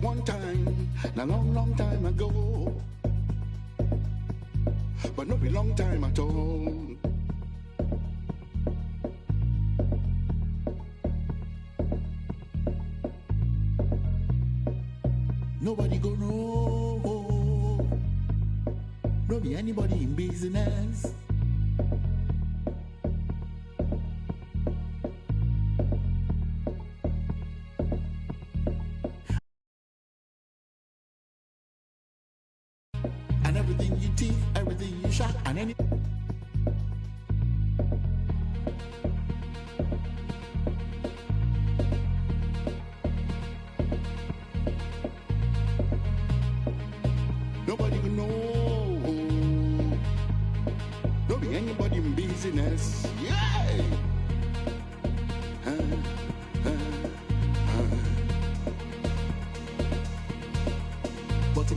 one time, a long, long time ago, but not a long time at all. Nobody go know, no be anybody in business. And everything you teeth, everything you shot, and any. Nobody will know. Don't be anybody in business. Yeah. But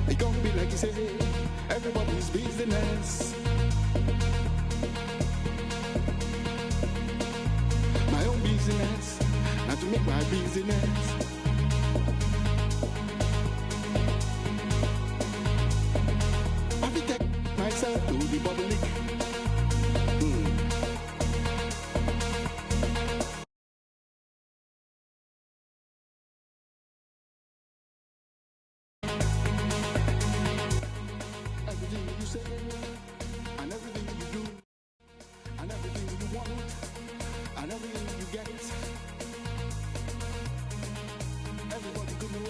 it can't be like you say, everybody's business. My own business, not to make my business. I will take myself to the public. Everything you say, and everything you do, and everything you want, and everything you get, everybody could know.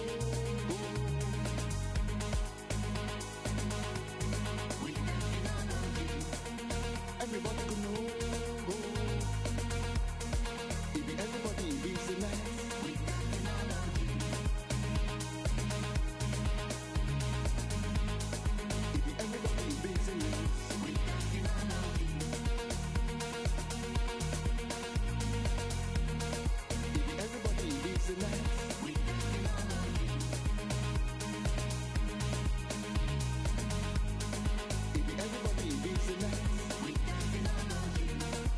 Everybody could know. It be everybody in business. It be everybody in business. It be everybody in business. It be everybody in business. It be everybody in business. It be everybody in business. It be everybody in business.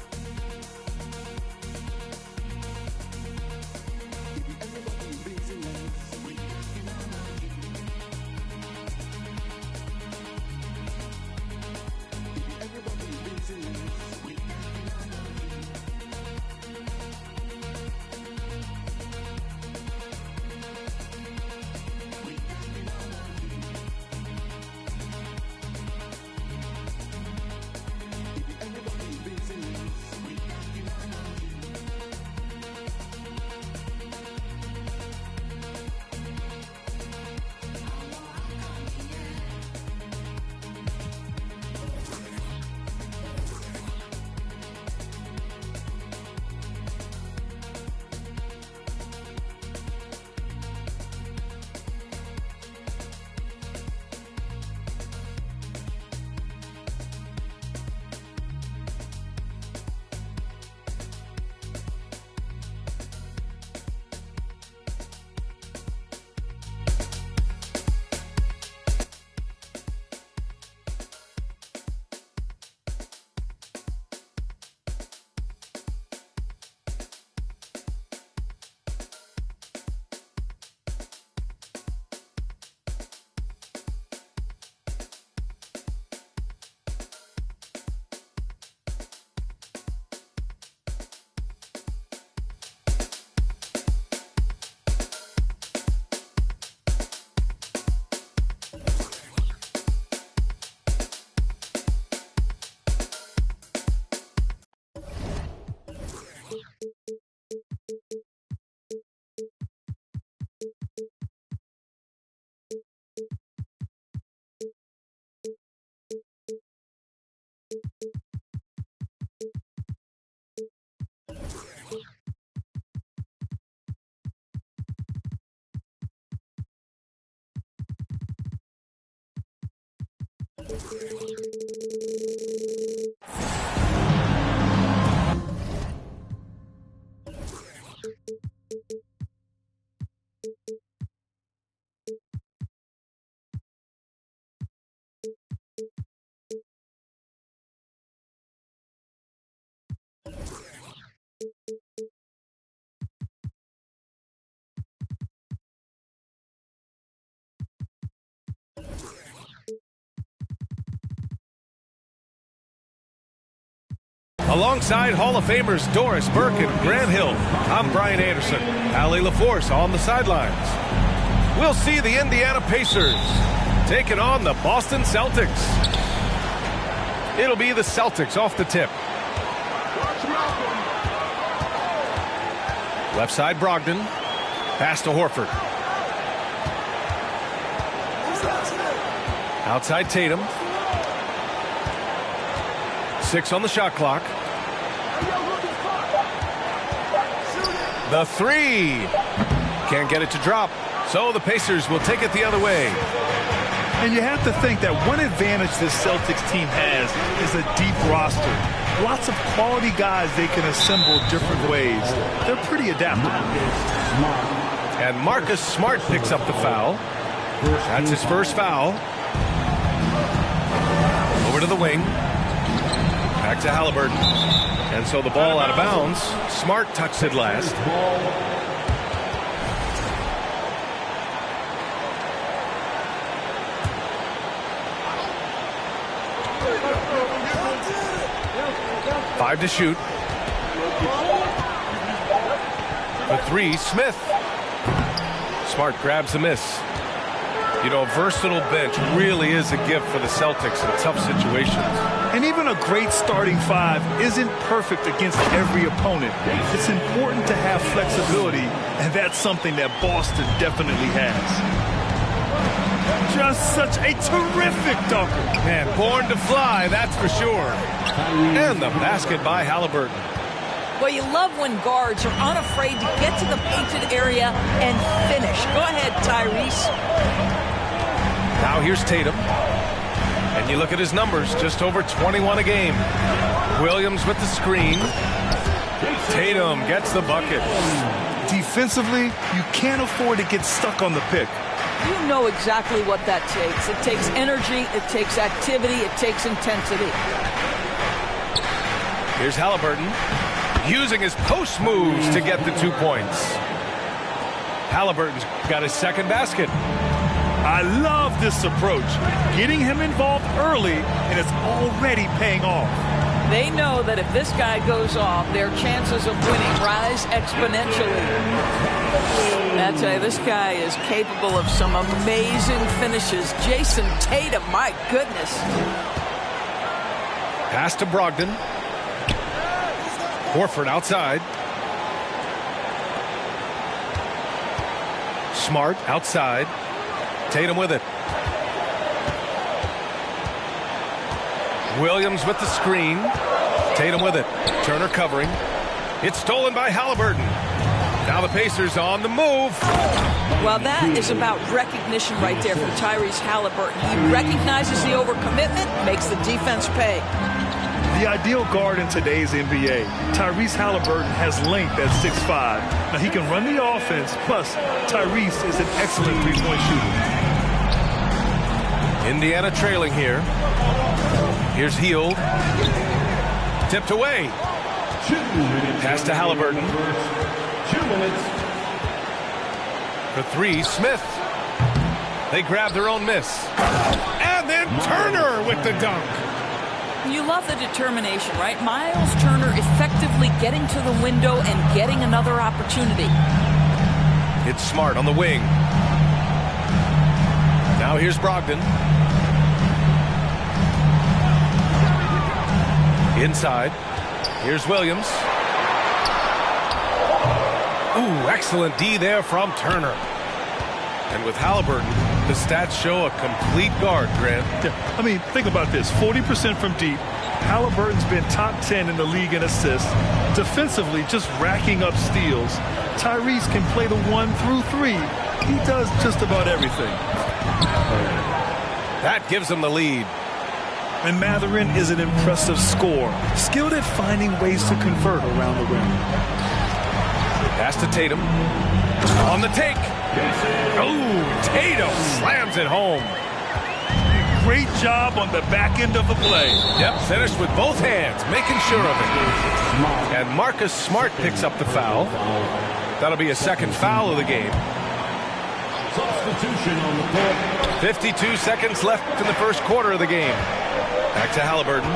Alongside Hall of Famers Doris Burke and Grant Hill, I'm Brian Anderson. Allie LaForce on the sidelines. We'll see the Indiana Pacers taking on the Boston Celtics. It'll be the Celtics off the tip. Left side Brogdon. Pass to Horford. Outside Tatum. 6 on the shot clock. The three. Can't get it to drop. So the Pacers will take it the other way. And you have to think that one advantage this Celtics team has is a deep roster. Lots of quality guys they can assemble different ways. They're pretty adaptable. And Marcus Smart picks up the foul. That's his first foul. Over to the wing. Back to Halliburton. And so the ball out of bounds. Smart tucks it last. 5 to shoot. The three, Smith. Smart grabs the miss. You know, a versatile bench really is a gift for the Celtics in tough situations. And even a great starting five isn't perfect against every opponent. It's important to have flexibility, and that's something that Boston definitely has. Just such a terrific dunker. Man, born to fly, that's for sure. And the basket by Halliburton. Well, you love when guards are unafraid to get to the painted area and finish. Go ahead, Tyrese. Now here's Tatum. And you look at his numbers, just over 21 a game. Williams with the screen. Tatum gets the bucket. Defensively, you can't afford to get stuck on the pick. You know exactly what that takes. It takes energy, it takes activity, it takes intensity. Here's Halliburton, using his post moves to get the 2 points. Halliburton's got his second basket. I love this approach. Getting him involved early, and it's already paying off. They know that if this guy goes off, their chances of winning rise exponentially. I tell you, this guy is capable of some amazing finishes. Jason Tatum, my goodness. Pass to Brogdon. Horford outside. Smart outside. Tatum with it. Williams with the screen. Tatum with it. Turner covering. It's stolen by Halliburton. Now the Pacers on the move. Well, that is about recognition right there from Tyrese Halliburton. He recognizes the overcommitment, makes the defense pay. The ideal guard in today's NBA, Tyrese Halliburton has length at 6'5". Now he can run the offense, plus Tyrese is an excellent three-point shooter. Indiana trailing here. Here's Hield. Tipped away. Pass to Halliburton. 2 minutes. For three, Smith. They grab their own miss. And then Turner with the dunk. You love the determination, right? Miles Turner effectively getting to the window and getting another opportunity. It's Smart on the wing. Now here's Brogdon. Inside. Here's Williams. Ooh, excellent D there from Turner. And with Halliburton, the stats show a complete guard, Grant. Yeah, I mean, think about this. 40% from deep. Halliburton's been top 10 in the league in assists. Defensively, just racking up steals. Tyrese can play the 1 through 3. He does just about everything. That gives him the lead. And Mathurin is an impressive scorer, skilled at finding ways to convert around the rim. Pass to Tatum. On the take. Oh, Tatum slams it home. Great job on the back end of the play. Yep, finished with both hands, making sure of it. And Marcus Smart picks up the foul. That'll be a second foul of the game. Substitution on the court. 52 seconds left in the first quarter of the game. Back to Halliburton.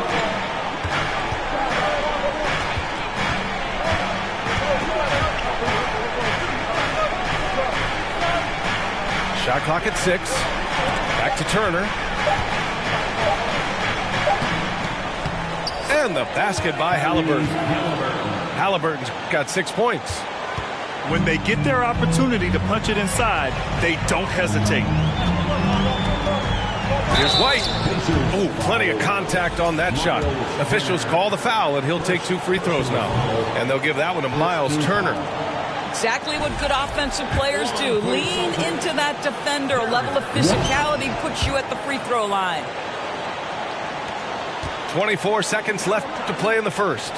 Shot clock at 6. Back to Turner. And the basket by Halliburton. Halliburton's got 6 points. When they get their opportunity to punch it inside, they don't hesitate. Here's White. Oh, plenty of contact on that shot. Officials call the foul, and he'll take 2 free throws now. And they'll give that one to Miles Turner. Exactly what good offensive players do. Lean into that defender. A level of physicality puts you at the free throw line. 24 seconds left to play in the first.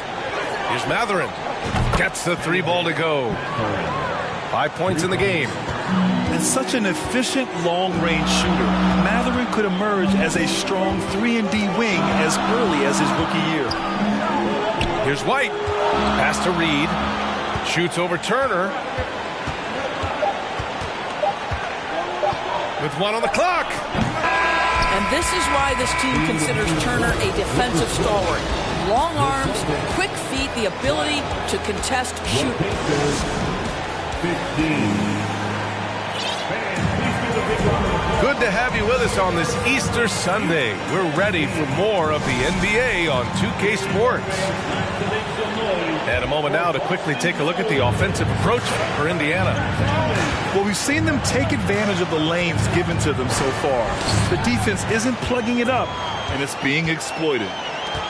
Here's Mathurin. Gets the 3 ball to go. 5 points in the game. And such an efficient long-range shooter, Mathurin could emerge as a strong 3-and-D wing as early as his rookie year. Here's White. Pass to Reed. Shoots over Turner. With 1 on the clock. And this is why this team considers Turner a defensive stalwart. Long arms, quick feet, the ability to contest shooting. 15. Good to have you with us on this Easter Sunday. We're ready for more of the NBA on 2K Sports. And a moment now to quickly take a look at the offensive approach for Indiana. Well, we've seen them take advantage of the lanes given to them so far. The defense isn't plugging it up, and it's being exploited.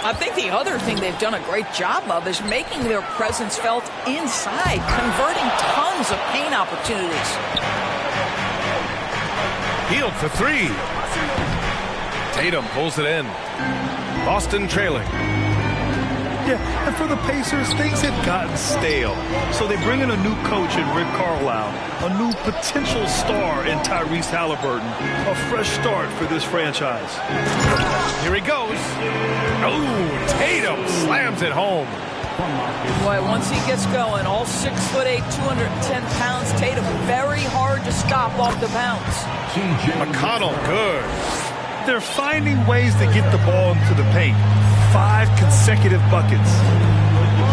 I think the other thing they've done a great job of is making their presence felt inside, converting tons of paint opportunities. Healed for 3. Tatum pulls it in. Boston trailing. Yeah, and for the Pacers, things had gotten stale. So they bring in a new coach in Rick Carlisle, a new potential star in Tyrese Halliburton, a fresh start for this franchise. Here he goes. Oh, Tatum slams it home. Boy, once he gets going, all 6'8", 210 pounds, Tatum very hard to stop off the bounce. McConnell, good. They're finding ways to get the ball into the paint. 5 consecutive buckets.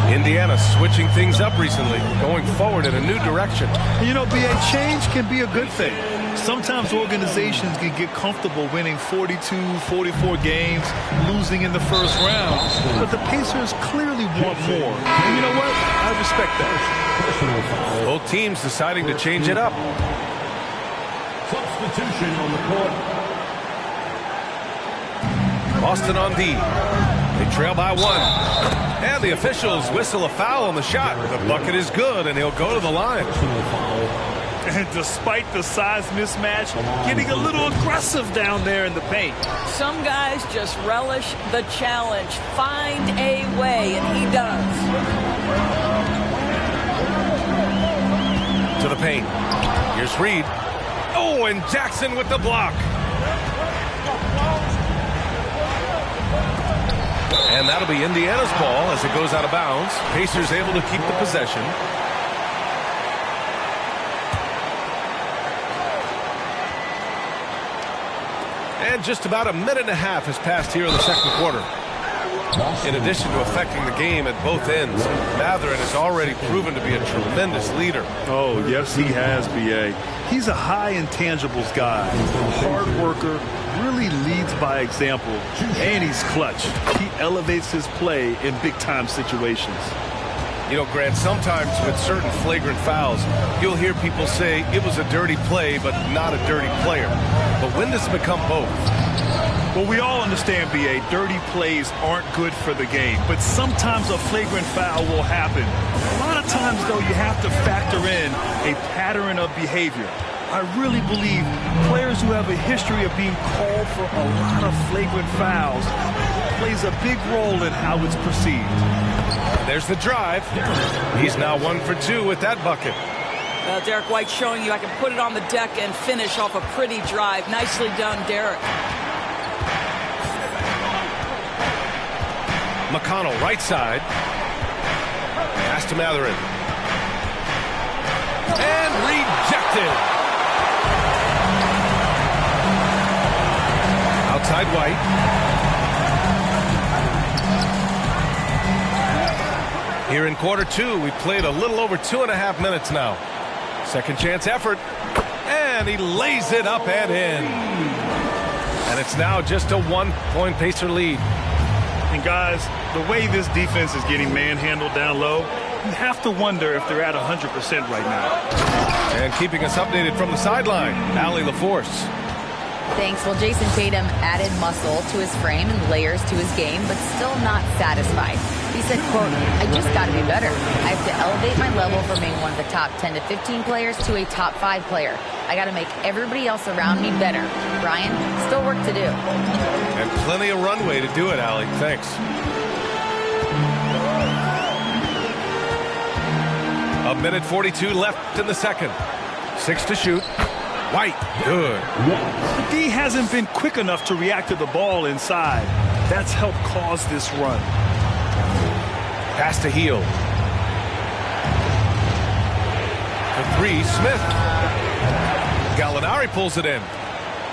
Indiana switching things up recently, going forward in a new direction. You know, BA, change can be a good thing. Sometimes organizations can get comfortable winning 42, 44 games, losing in the first round. But the Pacers clearly want more. And you know what? I respect that. Both teams deciding to change it up. Substitution on the court. Boston on D. They trail by 1. And the officials whistle a foul on the shot. The bucket is good, and he'll go to the line. And despite the size mismatch, getting a little aggressive down there in the paint. Some guys just relish the challenge. Find a way, and he does. To the paint. Here's Reed. Oh, and Jackson with the block. And that'll be Indiana's ball as it goes out of bounds. Pacers able to keep the possession. And just about a minute and a half has passed here in the second quarter. In addition to affecting the game at both ends, Mathurin has already proven to be a tremendous leader. Oh, yes, he has, B.A. He's a high intangibles guy, hard worker, really leads by example, and he's clutch. He elevates his play in big-time situations. You know, Grant, sometimes with certain flagrant fouls, you'll hear people say it was a dirty play, but not a dirty player. But when does it become both? Well, we all understand, B.A., dirty plays aren't good for the game, but sometimes a flagrant foul will happen. A lot of times, though, you have to factor in a pattern of behavior. I really believe players who have a history of being called for a lot of flagrant fouls plays a big role in how it's perceived. There's the drive. He's now 1 for 2 with that bucket. Derek White showing you I can put it on the deck and finish off a pretty drive. Nicely done, Derek. McConnell, right side. Pass to Mathurin. And rejected. Outside White. Here in quarter 2, we played a little over 2.5 minutes now. Second chance effort. And he lays it up and in. And it's now just a 1-point Pacer lead. And guys, the way this defense is getting manhandled down low, you have to wonder if they're at 100% right now. And keeping us updated from the sideline, Allie LaForce. Thanks. Well, Jason Tatum added muscle to his frame and layers to his game, but still not satisfied. He said, quote, "I just got to be better. I have to elevate my level from being one of the top 10 to 15 players to a top 5 player. I got to make everybody else around me better." Brian, still work to do. And plenty of runway to do it, Allie. Thanks. A minute 42 left in the second. 6 to shoot. White, good. The D hasn't been quick enough to react to the ball inside. That's helped cause this run. Pass to Heel. The 3, Smith. Gallinari pulls it in.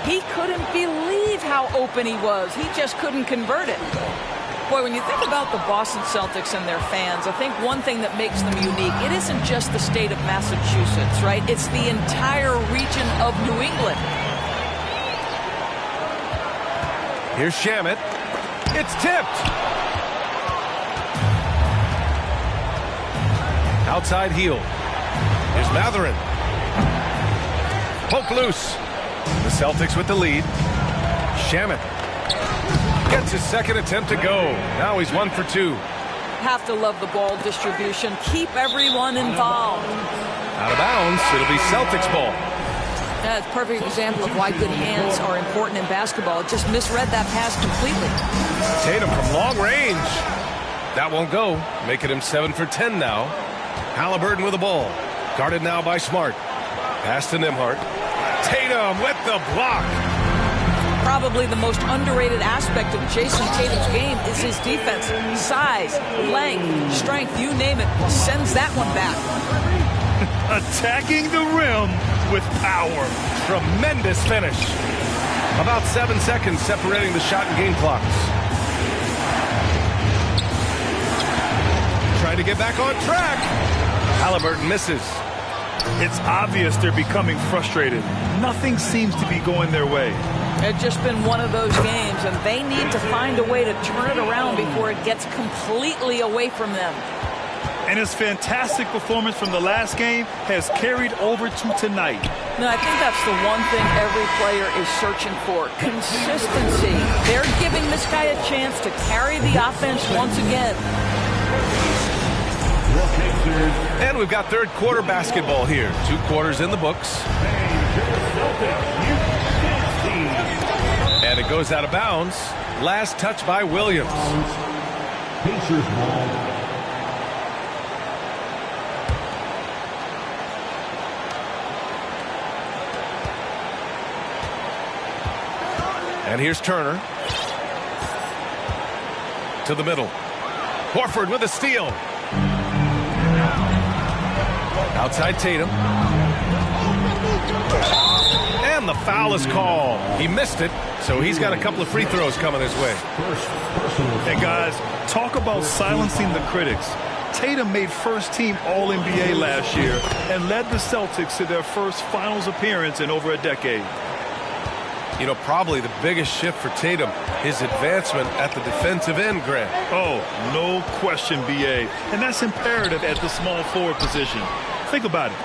He couldn't believe how open he was. He just couldn't convert it. Boy, when you think about the Boston Celtics and their fans, I think one thing that makes them unique, it isn't just the state of Massachusetts, right? It's the entire region of New England. Here's Shamet. It's tipped. Outside Heel. Here's Matherin. Poke loose. The Celtics with the lead. Shamet gets his second attempt to go. Now he's 1 for 2. Have to love the ball distribution. Keep everyone involved. Out of bounds. It'll be Celtics ball. That's a perfect example of why good hands are important in basketball. It just misread that pass completely. Tatum from long range. That won't go. Making him 7 for 10 now. Halliburton with the ball. Guarded now by Smart. Pass to Nembhard. Tatum with the block. Probably the most underrated aspect of Jason Tatum's game is his defense. Size, length, strength, you name it, sends that one back. Attacking the rim with power. Tremendous finish. About 7 seconds separating the shot and game clocks. Trying to get back on track. Halliburton misses. It's obvious they're becoming frustrated. Nothing seems to be going their way. It's just been one of those games, and they need to find a way to turn it around before it gets completely away from them. And his fantastic performance from the last game has carried over to tonight. No, I think that's the one thing every player is searching for. Consistency. They're giving this guy a chance to carry the offense once again. And we've got third quarter basketball here. 2 quarters in the books. And it goes out of bounds. Last touch by Williams. Pacers ball. And here's Turner. To the middle. Horford with a steal. Outside Tatum. And the foul is called. He missed it, so he's got a couple of free throws coming his way. Hey, guys, talk about silencing the critics. Tatum made first-team All-NBA last year and led the Celtics to their first finals appearance in over a decade. You know, probably the biggest shift for Tatum, his advancement at the defensive end, Grant. Oh, no question, B.A. And that's imperative at the small forward position. Think about it.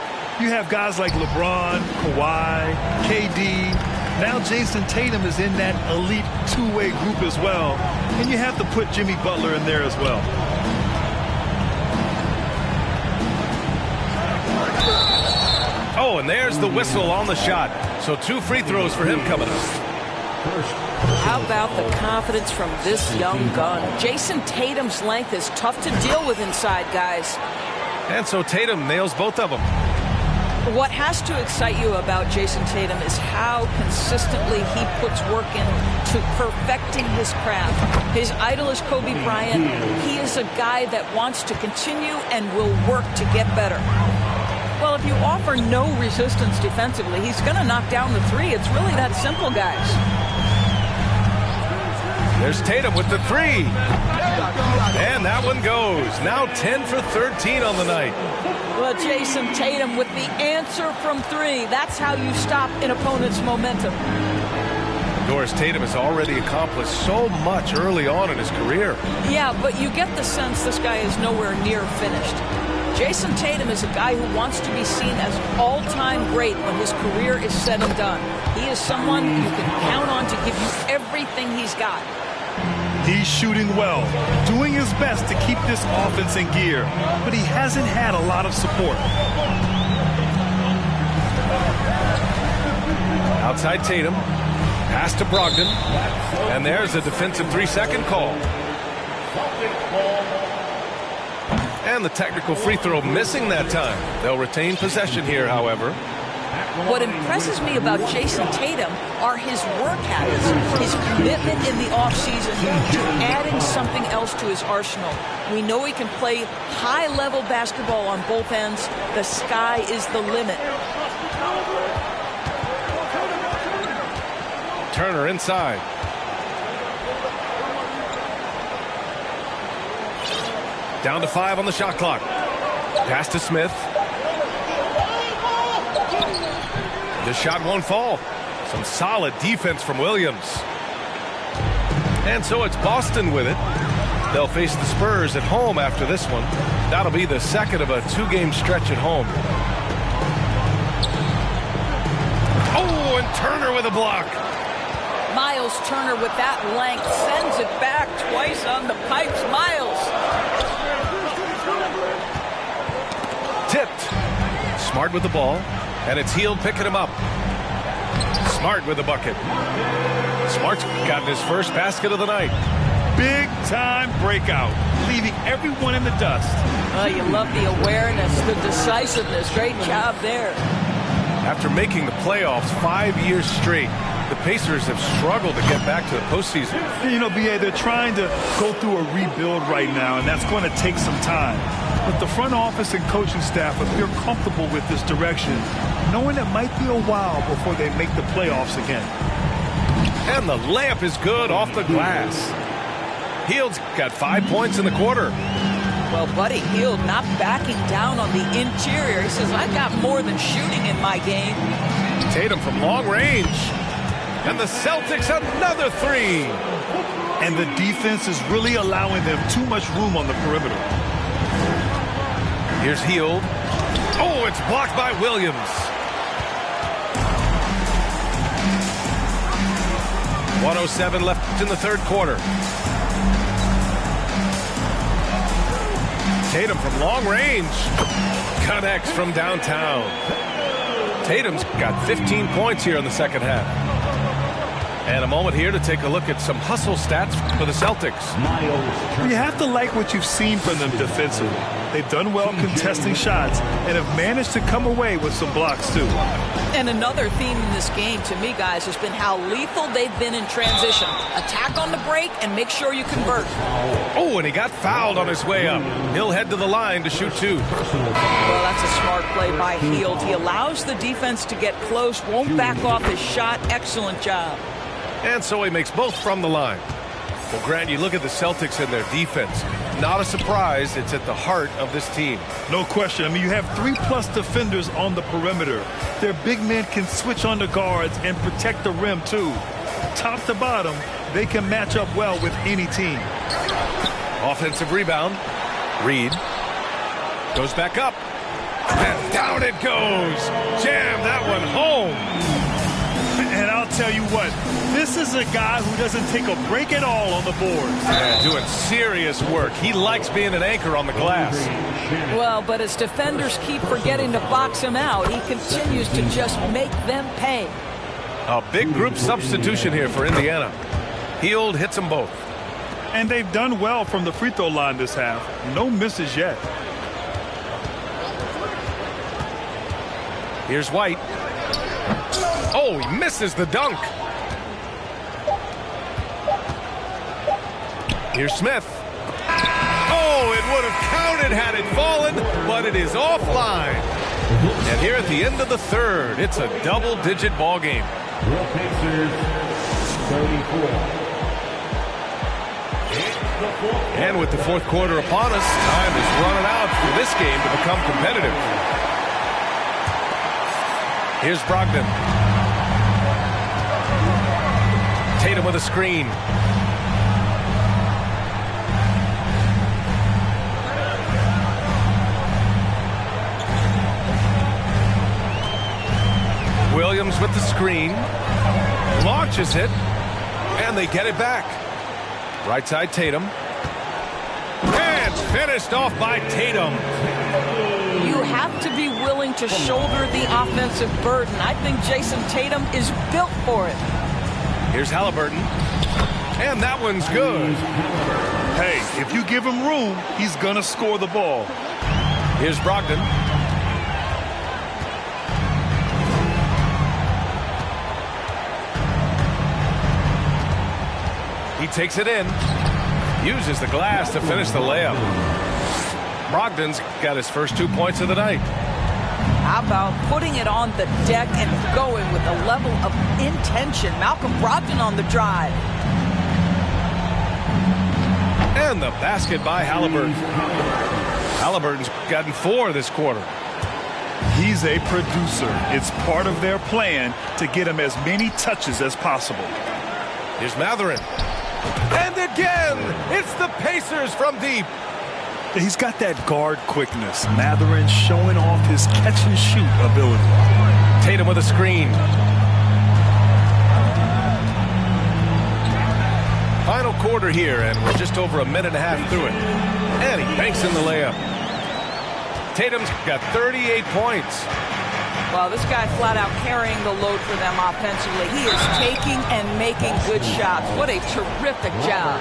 You have guys like LeBron, Kawhi, KD. Now Jason Tatum is in that elite two-way group as well. And you have to put Jimmy Butler in there as well. Oh, and there's the whistle on the shot. So 2 free throws for him coming up. How about the confidence from this young gun? Jason Tatum's length is tough to deal with inside, guys. And so Tatum nails both of them. What has to excite you about Jason Tatum is how consistently he puts work into perfecting his craft. His idol is Kobe Bryant. He is a guy that wants to continue and will work to get better. Well, if you offer no resistance defensively, he's going to knock down the 3. It's really that simple, guys. There's Tatum with the three. And that one goes. Now 10 for 13 on the night. Well, Jason Tatum with the answer from three. That's how you stop an opponent's momentum. Doris, Tatum has already accomplished so much early on in his career. Yeah, but you get the sense this guy is nowhere near finished. Jason Tatum is a guy who wants to be seen as all-time great when his career is said and done. He is someone you can count on to give you everything he's got. He's shooting well, doing his best to keep this offense in gear, but he hasn't had a lot of support. Outside Tatum, pass to Brogdon, and there's a defensive 3-second call. And the technical free throw missing that time. They'll retain possession here, however. What impresses me about Jason Tatum are his work habits, his commitment in the offseason to adding something else to his arsenal. We know he can play high-level basketball on both ends. The sky is the limit. Turner inside. Down to 5 on the shot clock. Pass to Smith. The shot won't fall. Some solid defense from Williams. And so it's Boston with it. They'll face the Spurs at home after this one. That'll be the second of a 2-game stretch at home. Oh, and Turner with a block. Miles Turner with that length sends it back twice on the pipes. Miles. Tipped. Smart with the ball. And it's Hield picking him up. Smart with the bucket. Smart's gotten his first basket of the night. Big-time breakout, leaving everyone in the dust. Oh, you love the awareness, the decisiveness. Great job there. After making the playoffs 5 years straight, the Pacers have struggled to get back to the postseason. You know, B.A., they're trying to go through a rebuild right now, and that's going to take some time. But the front office and coaching staff appear comfortable with this direction, knowing it might be a while before they make the playoffs again. And the layup is good off the glass. Hield's got 5 points in the quarter. Well, Buddy Hield not backing down on the interior. He says, I've got more than shooting in my game. Tatum from long range. And the Celtics another three. And the defense is really allowing them too much room on the perimeter. Here's Hield. Oh, it's blocked by Williams. .107 left in the third quarter. Tatum from long range. Connects from downtown. Tatum's got 15 points here in the second half. And a moment here to take a look at some hustle stats for the Celtics. You have to like what you've seen from them defensively. They've done well contesting shots and have managed to come away with some blocks, too. And another theme in this game, to me, guys, has been how lethal they've been in transition. Attack on the break and make sure you convert. Oh, and he got fouled on his way up. He'll head to the line to shoot 2. Well, that's a smart play by Hield. He allows the defense to get close, won't back off his shot. Excellent job. And so he makes both from the line. Well, Grant, you look at the Celtics and their defense. Not a surprise, it's at the heart of this team. No question. I mean, you have 3+ defenders on the perimeter. Their big men can switch on the guards and protect the rim, too. Top to bottom, they can match up well with any team. Offensive rebound. Reed goes back up. And down it goes. Jam that one home. And I'll tell you what, this is a guy who doesn't take a break at all on the boards. Yeah, doing serious work. He likes being an anchor on the glass. Well, but as defenders keep forgetting to box him out, he continues to just make them pay. A big group substitution here for Indiana. Hield hits them both. And they've done well from the free throw line this half. No misses yet. Here's White. Oh, he misses the dunk. Here's Smith. Oh, it would have counted had it fallen, but it is offline. And here at the end of the third, it's a double-digit ball game. And with the fourth quarter upon us, time is running out for this game to become competitive. Here's Brogdon. Tatum with a screen. Williams with the screen. Launches it. And they get it back. Right side Tatum. And finished off by Tatum. You have to be willing to shoulder the offensive burden. I think Jason Tatum is built for it. Here's Halliburton. And that one's good. Hey, if you give him room, he's going to score the ball. Here's Brogdon. He takes it in. Uses the glass to finish the layup. Brogdon's got his first 2 points of the night. How about putting it on the deck and going with a level of intention? Malcolm Brogdon on the drive. And the basket by Halliburton. Halliburton's gotten 4 this quarter. He's a producer. It's part of their plan to get him as many touches as possible. Here's Mathurin. And again, it's the Pacers from deep. He's got that guard quickness. Mathurin showing off his catch-and-shoot ability. Tatum with a screen. Final quarter here, and we're just over a minute and a half through it. And he banks in the layup. Tatum's got 38 points. Well, this guy flat out carrying the load for them offensively. He is taking and making good shots. What a terrific job.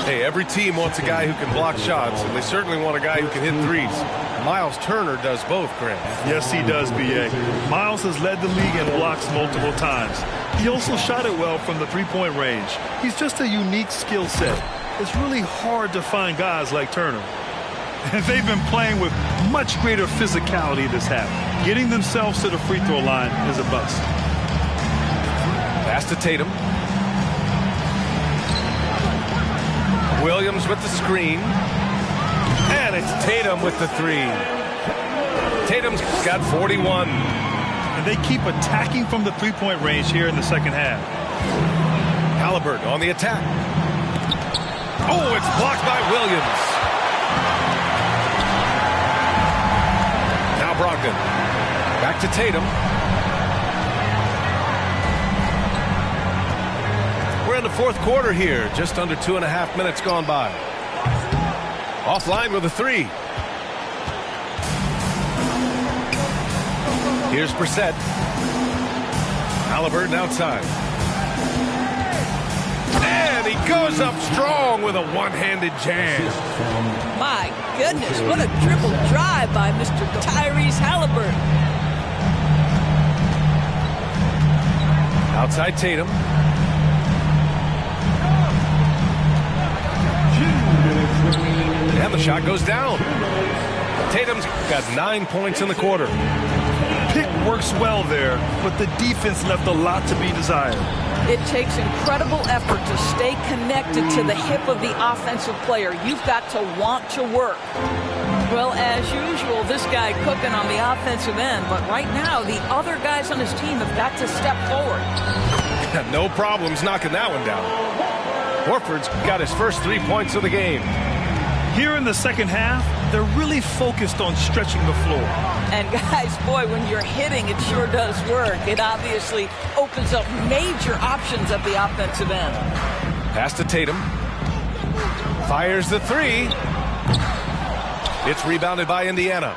Hey, every team wants a guy who can block shots, and they certainly want a guy who can hit threes. Miles Turner does both, Grant. Yes, he does, B.A. Miles has led the league in blocks multiple times. He also shot it well from the three-point range. He's just a unique skill set. It's really hard to find guys like Turner. And they've been playing with much greater physicality this half. Getting themselves to the free throw line is a bust. Pass to Tatum. Williams with the screen. And it's Tatum with the three. Tatum's got 41. And they keep attacking from the three-point range here in the second half. Halliburton on the attack. Oh, it's blocked by Williams. Now Brogdon. Back to Tatum. We're in the fourth quarter here. Just under 2.5 minutes gone by. Offline with a three. Here's Brissett. Halliburton outside. And he goes up strong with a one-handed jam. My goodness, what a triple drive by Mr. Tyrese Halliburton. Outside Tatum. And the shot goes down. Tatum's got 9 points in the quarter. Pick works well there, but the defense left a lot to be desired. It takes incredible effort to stay connected to the hip of the offensive player. You've got to want to work. Well, as usual, this guy cooking on the offensive end, but right now the other guys on his team have got to step forward. No problems knocking that one down. Horford's got his first 3 points of the game. Here in the second half, they're really focused on stretching the floor. And guys, boy, when you're hitting, it sure does work. It obviously opens up major options at the offensive end. Pass to Tatum. Fires the three. It's rebounded by Indiana.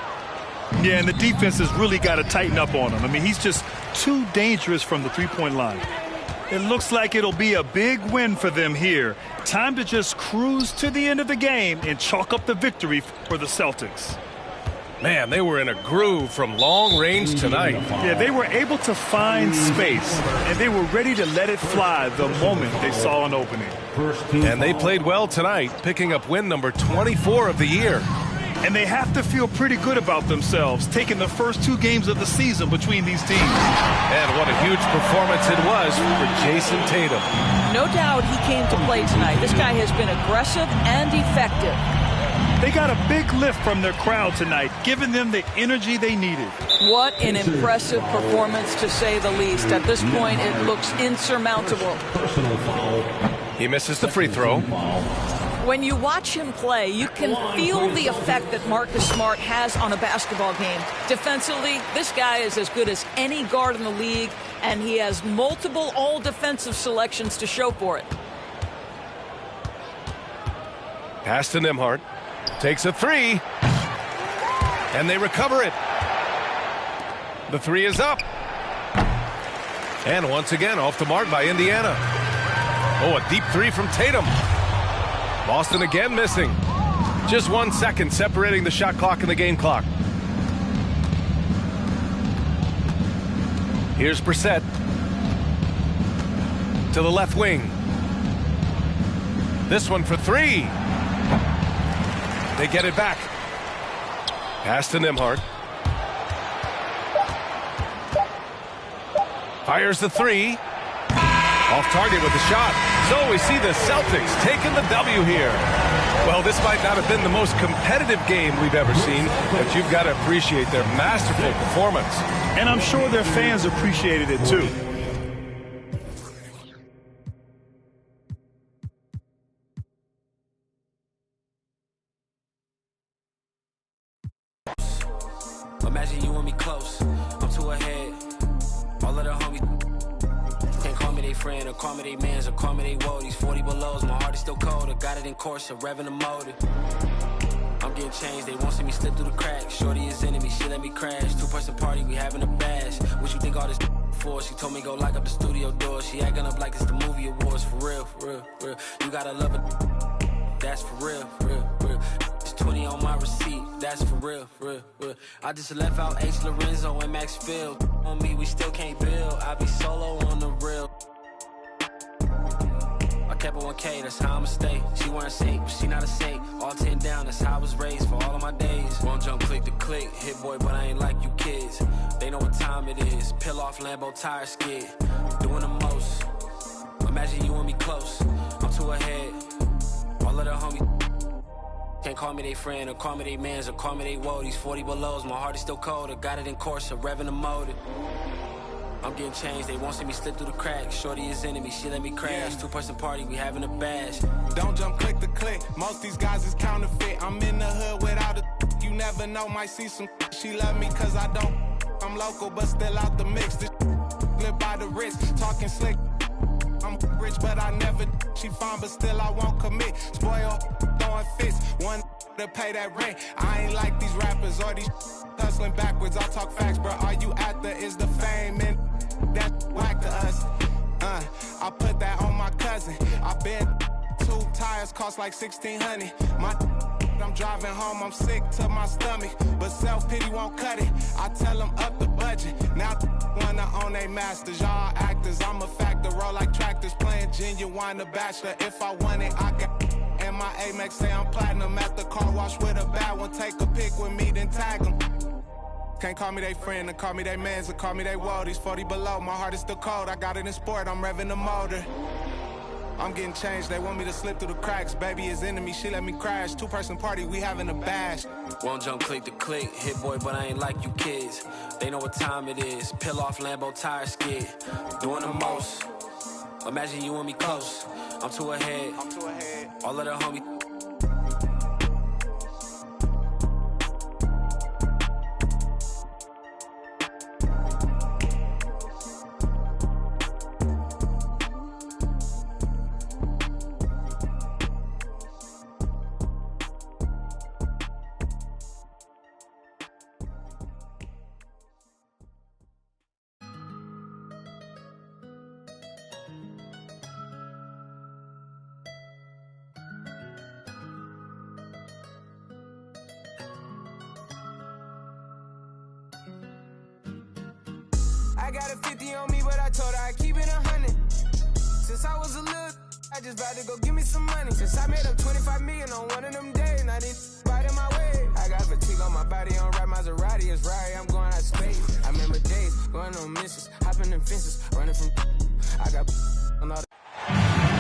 Yeah, and the defense has really got to tighten up on him. I mean, he's just too dangerous from the three-point line. It looks like it'll be a big win for them here. Time to just cruise to the end of the game and chalk up the victory for the Celtics. Man, they were in a groove from long range tonight. Yeah, they were able to find space, and they were ready to let it fly the moment they saw an opening. And they played well tonight, picking up win number 24 of the year. And they have to feel pretty good about themselves, taking the first 2 games of the season between these teams. And what a huge performance it was for Jason Tatum. No doubt he came to play tonight. This guy has been aggressive and effective. They got a big lift from their crowd tonight, giving them the energy they needed. What an impressive performance, to say the least. At this point, it looks insurmountable. Personal foul. He misses the free throw. When you watch him play, you can feel the effect that Marcus Smart has on a basketball game. Defensively, this guy is as good as any guard in the league, and he has multiple all-defensive selections to show for it. Pass to Nembhard. Takes a three. And they recover it. The three is up. And once again, off the mark by Indiana. Oh, a deep three from Tatum. Boston again missing. Just 1 second separating the shot clock and the game clock. Here's Brissett. To the left wing. This one for three. They get it back. Pass to Nembhard. Fires the three. Off target with the shot. So we see the Celtics taking the W here. Well, this might not have been the most competitive game we've ever seen, but you've got to appreciate their masterful performance. And I'm sure their fans appreciated it too. Imagine you and me close. I'm too ahead. All of the homies can't call me they friend or call me they mans or call me they woadies. 40 belows, my heart is still cold. I got it in course, I'm revving the motor. I'm getting changed, they won't see me slip through the cracks. Shorty is enemy, she let me crash. Two-person party, we having a bash. What you think all this for? She told me go lock up the studio door. She acting up like it's the movie awards. For real, for real, for real. You gotta love it. That's for real, for real, for real. 20 on my receipt, that's for real, for real, for real. I just left out H. Lorenzo and Max Field. On me, we still can't build. I be solo on the real. I kept it 1K, that's how I'ma stay. She wearing safe, but she not a saint. All 10 down, that's how I was raised for all of my days. Won't jump click to click, hit boy, but I ain't like you kids. They know what time it is. Peel off Lambo tire skid. Doing the most. Imagine you and me close. I'm too ahead. All of the homies can't call me they friend or call me they mans or call me they woadies. 40 belows, my heart is still cold. I got it in course, I'm revving the motor. I'm getting changed, they won't see me slip through the cracks. Shorty is enemy, she let me crash. Two-person party, we having a bash. Don't jump click to click, most these guys is counterfeit. I'm in the hood without a you never know, might see some she love me cause I don't. I'm local but still out the mix. This live by the wrist, talking slick. I'm rich but I never. She fine but still I won't commit. Spoil, throwing fits. One to pay that rent. I ain't like these rappers or these hustling backwards. I talk facts, bro. All you after is the fame and that's whack to us. I put that on my cousin. I been 2 tires cost like 1,600. I'm driving home, I'm sick to my stomach, but self-pity won't cut it. I tell them up the budget. Now wanna own they masters, y'all actors. I'm a factor, roll like tractors, playing Genuine the Bachelor. If I want it, I got. And my Amex say I'm platinum at the car wash with a bad one. Take a pic with me, then tag them. Can't call me they friend, or call me they mans, or call me they woadies. 40 below, my heart is still cold. I got it in sport, I'm revving the motor. I'm getting changed, they want me to slip through the cracks. Baby is enemy, she let me crash. Two-person party, we having a bash. Won't jump click to click, hit boy, but I ain't like you kids. They know what time it is. Peel off Lambo tire skid. Doing the most. Imagine you and me close. I'm too ahead. All of the homies. I got a 50 on me, but I told her I keep it 100. Since I was a little, I just about to go give me some money. Since I made up 25 million on one of them days, now this right in my way. I got fatigue on my body, on right Maserati, it's right, I'm going out of space. I remember days, going on missions, hopping in fences, running from I got on all the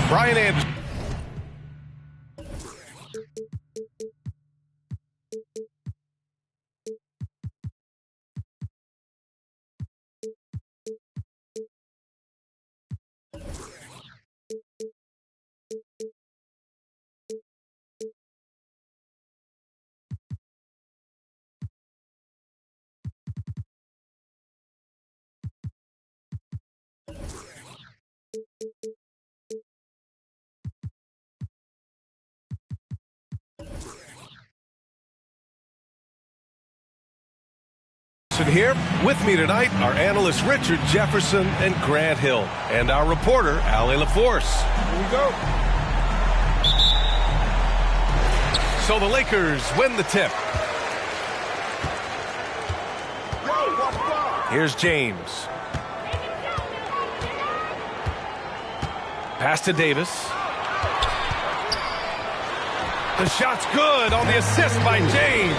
Brian Anderson. Here with me tonight, our analysts Richard Jefferson and Grant Hill, and our reporter Ali LaForce. Here we go. So the Lakers win the tip. Here's James. Pass to Davis. The shot's good on the assist by James.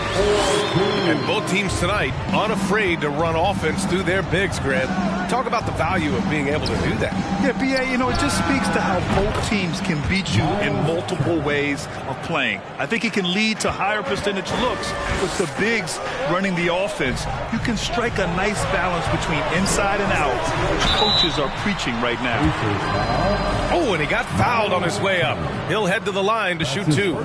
And both teams tonight unafraid to run offense through their bigs, Grant. Talk about the value of being able to do that. Yeah, B.A., you know, it just speaks to how both teams can beat you in multiple ways of playing. I think it can lead to higher percentage looks with the bigs running the offense. You can strike a nice balance between inside and out, which coaches are preaching right now. Oh, and he got fouled on his way up. He'll head to the line to shoot two.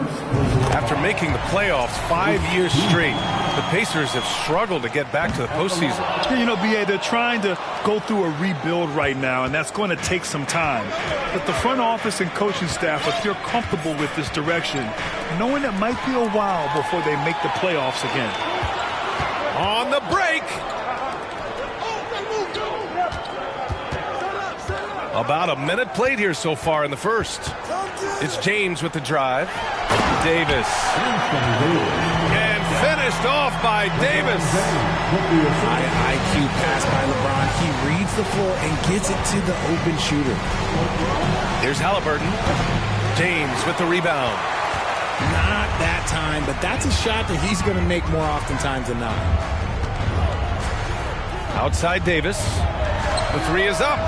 After making the playoffs 5 years straight, the Pacers have struggled to get back to the postseason. Yeah, you know, B.A., they're trying to go through a rebuild right now, and that's going to take some time. But the front office and coaching staff, if they're comfortable with this direction, knowing it might be a while before they make the playoffs again. On the break. About a minute played here so far in the first. It's James with the drive. Davis. And finished off by Davis. High IQ pass by LeBron. He reads the floor and gets it to the open shooter. Here's Halliburton. James with the rebound. Not that time, but that's a shot that he's going to make more oftentimes than not. Outside Davis. The three is up.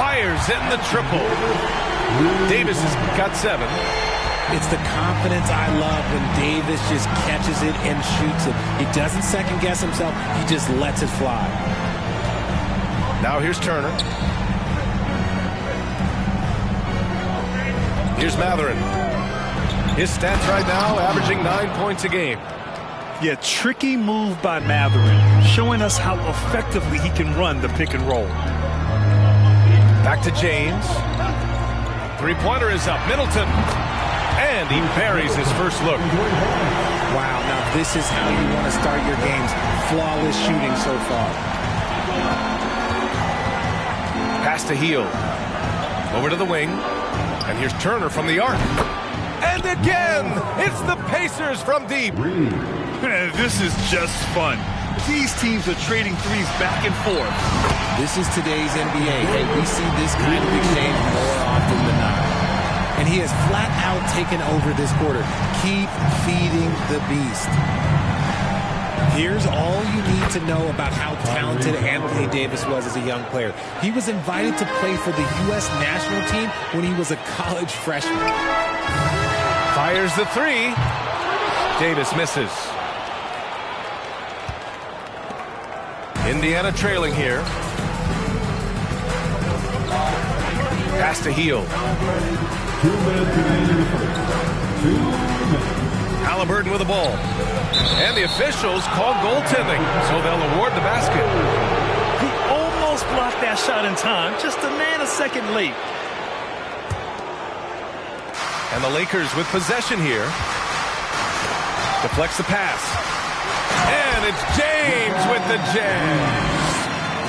Fires in the triple. Davis has got 7. It's the confidence I love when Davis just catches it and shoots it. He doesn't second guess himself. He just lets it fly. Now here's Turner. Here's Matherin. His stats right now averaging 9 points a game. Yeah, tricky move by Matherin, showing us how effectively he can run the pick and roll. Back to James. Three-pointer is up. Middleton. And he buries his first look. Wow, now this is how you want to start your games. Flawless shooting so far. Pass to Heel. Over to the wing. And here's Turner from the arc. And again, it's the Pacers from deep. This is just fun. These teams are trading threes back and forth. This is today's NBA. Hey, we see this kind of exchange more often than not. And he has flat out taken over this quarter. Keep feeding the beast. Here's all you need to know about how talented Anthony Davis was as a young player. He was invited to play for the U.S. national team when he was a college freshman. Fires the three. Davis misses. Indiana trailing here. Pass to Heel. Halliburton with the ball. And the officials call goaltending, so they'll award the basket. He almost blocked that shot in time, just a nanosecond late. And the Lakers with possession here. Deflects the pass. And it's James with the jam.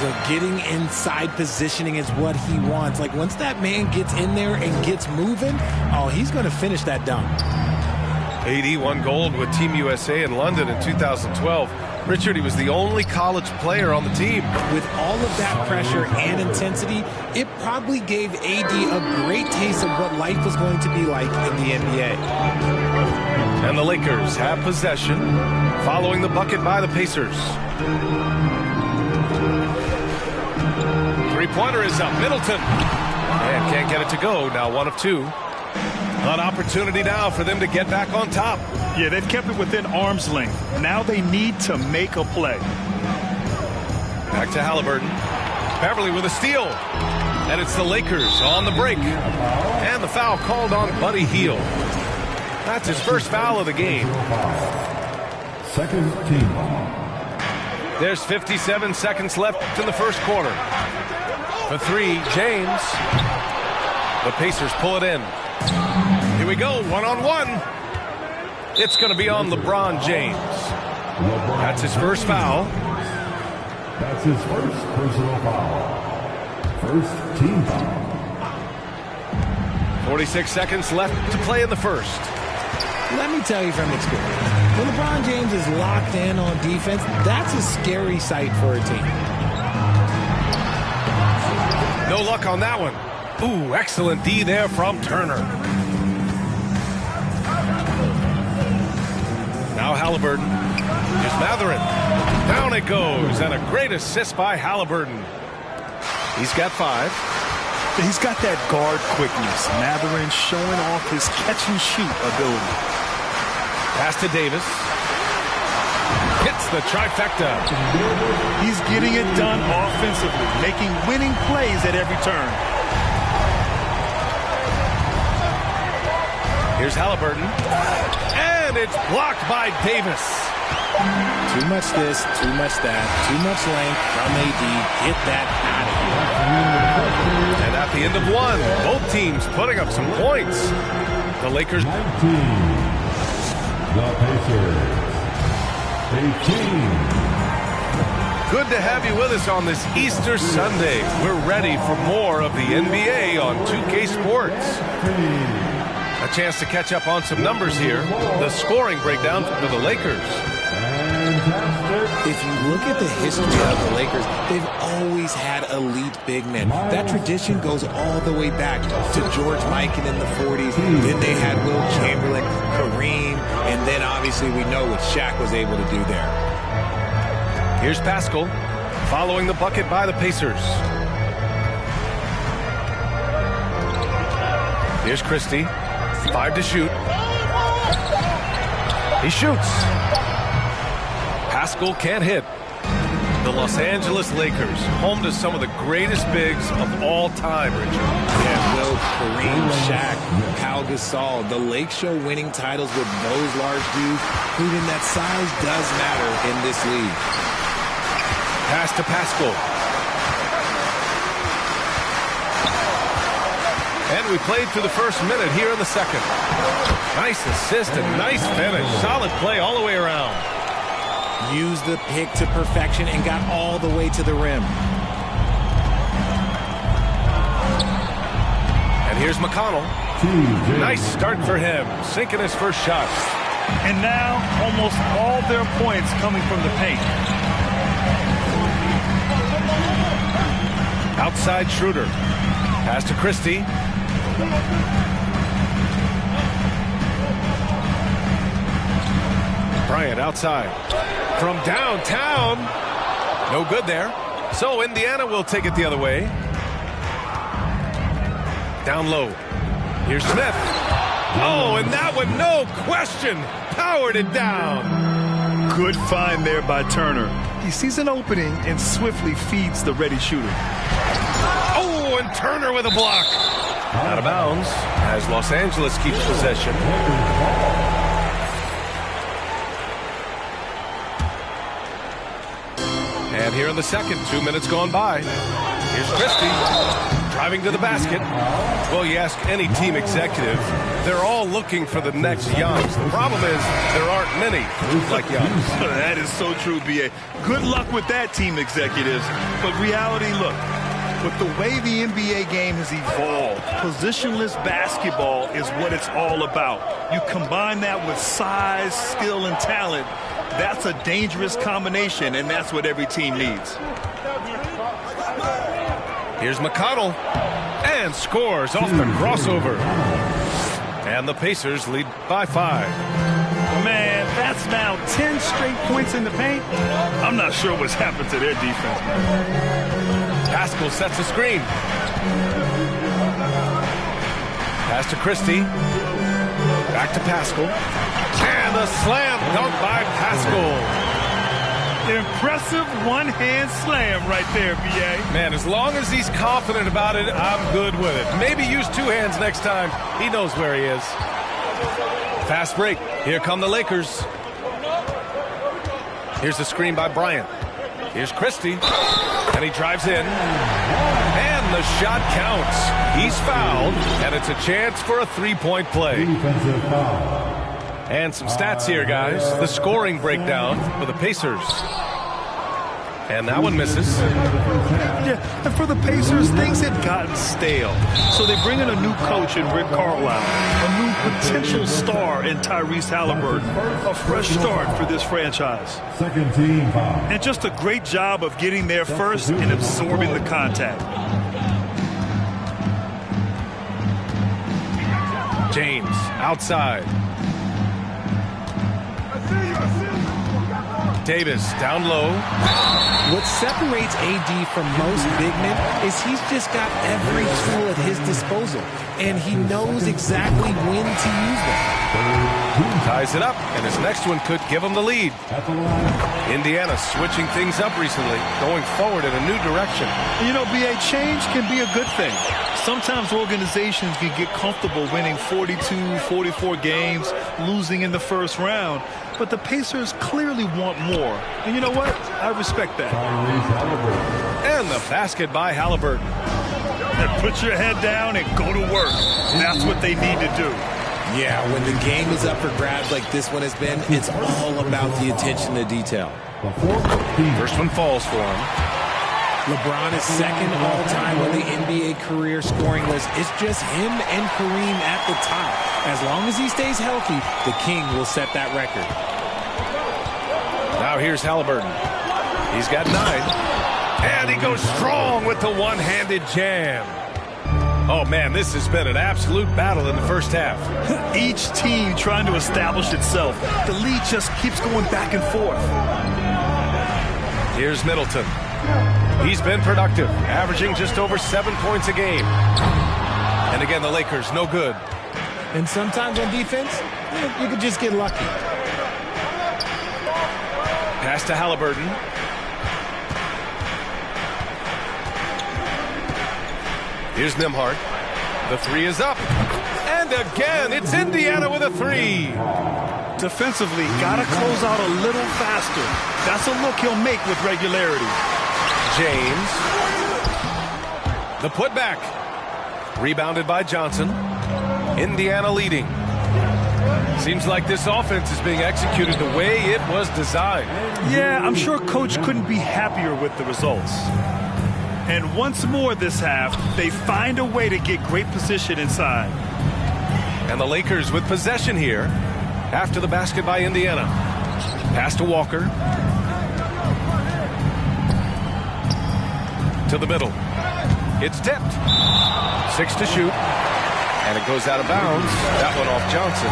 So getting inside positioning is what he wants. Like once that man gets in there and gets moving, oh, he's going to finish that dunk. AD won gold with Team USA in London in 2012. Richard, he was the only college player on the team. With all of that pressure and intensity, it probably gave AD a great taste of what life was going to be like in the NBA. And And the Lakers have possession following the bucket by the Pacers. Three-pointer is up. Middleton. And can't get it to go. Now 1 of 2. An opportunity now for them to get back on top. Yeah, they've kept it within arm's length. Now they need to make a play. Back to Halliburton. Beverly with a steal. And it's the Lakers on the break. And the foul called on Buddy Hield. That's his first foul of the game. Second team foul. There's 57 seconds left in the first quarter. For 3, James. The Pacers pull it in. Here we go, one-on-one. It's going to be on LeBron James. That's his first foul. That's his first personal foul. First team foul. 46 seconds left to play in the first. Let me tell you from experience, when LeBron James is locked in on defense, that's a scary sight for a team. No luck on that one. Ooh, excellent D there from Turner. Now Halliburton. Here's Mathurin. Down it goes, and a great assist by Halliburton. He's got 5. He's got that guard quickness. Mathurin showing off his catch-and-shoot ability. Pass to Davis. Hits the trifecta. He's getting it done offensively, making winning plays at every turn. Here's Halliburton. And it's blocked by Davis. Too much this, too much that, too much length from AD. Get that out of here. And at the end of 1, both teams putting up some points. The Lakers. 19. The Pacers. 18. Good to have you with us on this Easter Sunday. We're ready for more of the NBA on 2K Sports. A chance to catch up on some numbers here. The scoring breakdown for the Lakers. If you look at the history of the Lakers, they've always had elite big men. That tradition goes all the way back to George Mikan in the 40s. Then they had Will Chamberlain, Kareem, and then obviously we know what Shaq was able to do there. Here's Pascal following the bucket by the Pacers. Here's Christie. 5 to shoot. He shoots. Pascal can't hit. The Los Angeles Lakers, home to some of the greatest bigs of all time, Richard. Yeah, Will, Kareem, Shaq, Pau Gasol. The Lakers show winning titles with those large dudes, proving that size does matter in this league. Pass to Pascal. And we played through the first minute here in the second. Nice assist and nice finish. Solid play all the way around. Used the pick to perfection and got all the way to the rim. And here's McConnell. Nice start for him, sinking his first shot. And now almost all their points coming from the paint. Outside Schroeder. Pass to Christie. Bryant outside. From downtown. No good there. So Indiana will take it the other way. Down low. Here's Smith. Oh, and that one, no question, powered it down. Good find there by Turner. He sees an opening and swiftly feeds the ready shooter. Oh, and Turner with a block. Out of bounds as Los Angeles keeps possession. And here in the second, 2 minutes gone by. Here's Christie driving to the basket. Well, you ask any team executive, they're all looking for the next Giannis. The problem is there aren't many like Giannis. That is so true, B.A. Good luck with that, team executives. But reality, look, with the way the NBA game has evolved, positionless basketball is what it's all about. You combine that with size, skill, and talent. That's a dangerous combination, and that's what every team needs. Here's McConnell, and scores off the crossover. And the Pacers lead by 5. Now 10 straight points in the paint. I'm not sure what's happened to their defense, man. Pascal sets a screen. Pass to Christie. Back to Pascal. And a slam dunk by Pascal. Impressive one-hand slam right there, B.A. Man, as long as he's confident about it, I'm good with it. Maybe use two hands next time. He knows where he is. Fast break. Here come the Lakers. Here's the screen by Bryant. Here's Christie. And he drives in. And the shot counts. He's fouled. And it's a chance for a three-point play. Defensive foul. And some stats here, guys. The scoring breakdown for the Pacers. And that one misses. Yeah, and for the Pacers, things had gotten stale. So they bring in a new coach in Rick Carlisle, a new potential star in Tyrese Halliburton, a fresh start for this franchise. Second team foul. And just a great job of getting there first and absorbing the contact. James outside. Davis down low. What separates AD from most big men is he's just got every tool at his disposal, and he knows exactly when to use them. Ties it up, and his next one could give him the lead. Indiana switching things up recently, going forward in a new direction. You know, B.A., change can be a good thing. Sometimes organizations can get comfortable winning 42, 44 games, losing in the first round. But the Pacers clearly want more. And you know what? I respect that. And the basket by Halliburton. And put your head down and go to work. That's what they need to do. Yeah, when the game is up for grabs like this one has been, it's all about the attention to detail. First one falls for him. LeBron is second all-time on the NBA career scoring list. It's just him and Kareem at the top. As long as he stays healthy, the King will set that record. Now here's Halliburton. He's got 9. And he goes strong with the one-handed jam. Oh, man, this has been an absolute battle in the first half. Each team trying to establish itself. The lead just keeps going back and forth. Here's Middleton. He's been productive, averaging just over 7 points a game. And again, the Lakers, no good. And sometimes on defense, you could just get lucky. Pass to Halliburton. Here's Nembhard. The three is up. And again, it's Indiana with a three. Defensively, gotta close out a little faster. That's a look he'll make with regularity. James. The putback. Rebounded by Johnson. Indiana leading. Seems like this offense is being executed the way it was designed. Yeah, I'm sure Coach couldn't be happier with the results. And once more this half, they find a way to get great position inside. And the Lakers with possession here after the basket by Indiana. Pass to Walker. To the middle. It's tipped. 6 to shoot. And it goes out of bounds. That one off Johnson.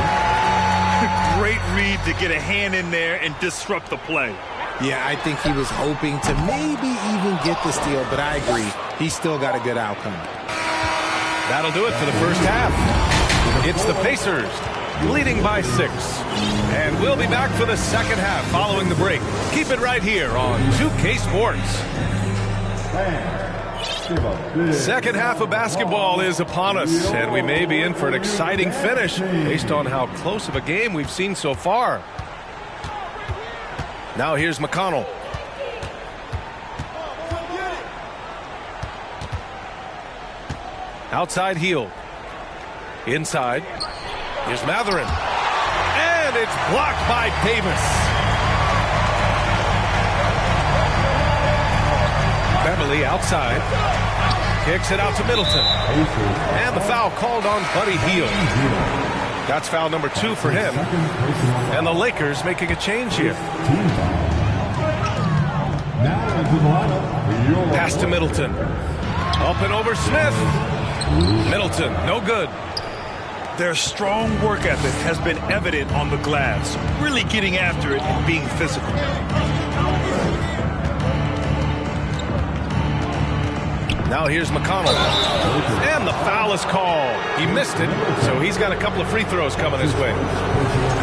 Great read to get a hand in there and disrupt the play. Yeah, I think he was hoping to maybe even get the steal, but I agree. He's still got a good outcome. That'll do it for the first half. It's the Pacers leading by 6. And we'll be back for the second half following the break. Keep it right here on 2K Sports. Second half of basketball is upon us, and we may be in for an exciting finish based on how close of a game we've seen so far. Now here's McConnell. Outside heel. Inside. Here's Matherin. And it's blocked by Davis. Beverly outside. Kicks it out to Middleton. And the foul called on Buddy Hield. That's foul number 2 for him. And the Lakers making a change here. Pass to Middleton. Up and over Smith. Middleton, no good. Their strong work ethic has been evident on the glass, really getting after it and being physical. Now here's McConnell. And the foul is called. He missed it, so he's got a couple of free throws coming his way.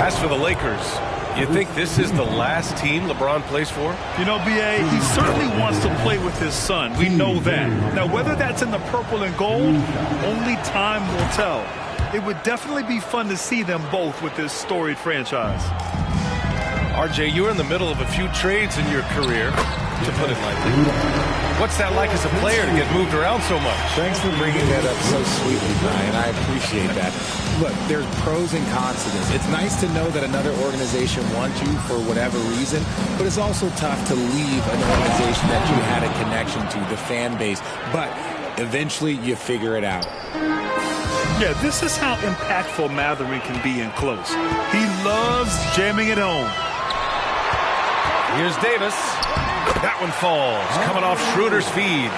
As for the Lakers, you think this is the last team LeBron plays for? You know, B.A., he certainly wants to play with his son. We know that. Now, whether that's in the purple and gold, only time will tell. It would definitely be fun to see them both with this storied franchise. RJ, you're in the middle of a few trades in your career, to put it lightly. What's that like as a player to get moved around so much? Thanks for bringing that up so sweetly, Brian. I appreciate that. Look, there's pros and cons to this. It's nice to know that another organization wants you for whatever reason, but it's also tough to leave an organization that you had a connection to, the fan base. But eventually you figure it out. Yeah, this is how impactful Matherin can be in close. He loves jamming it home. Here's Davis. That one falls, coming off Schroeder's feed.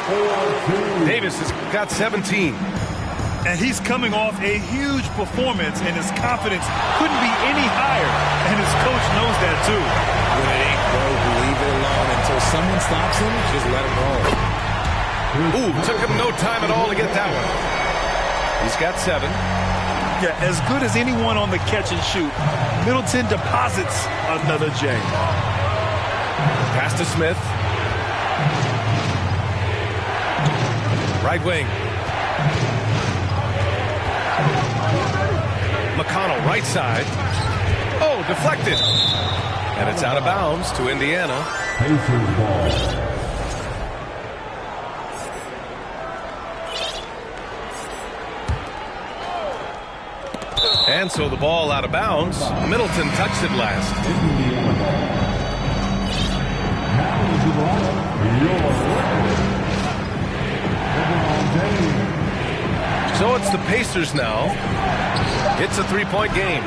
Davis has got 17. And he's coming off a huge performance, and his confidence couldn't be any higher. And his coach knows that, too. When it ain't broke, leave it alone. Until someone stops him, just let him roll. Ooh, took him no time at all to get that one. He's got 7. Yeah, as good as anyone on the catch and shoot. Middleton deposits another J. Pass to Smith. Right wing. McConnell, right side. Oh, deflected. And it's out of bounds to Indiana. Pacers ball. And so the ball out of bounds. Middleton touched it last. So it's the Pacers now. It's a 3-point game.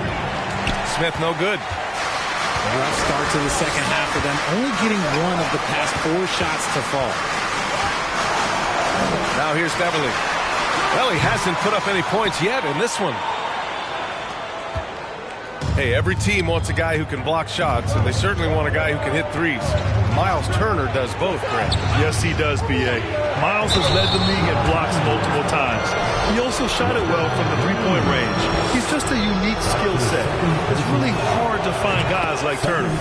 Smith no good. Rough start to the second half for them, only getting one of the past 4 shots to fall. Now here's Beverly. Well, he hasn't put up any points yet in this one. Hey, every team wants a guy who can block shots, and they certainly want a guy who can hit threes. Miles Turner does both, Grant. Yes, he does, B.A. Miles has led the league in blocks multiple times. He also shot it well from the three-point range. He's just a unique skill set. It's really hard to find guys like Turner.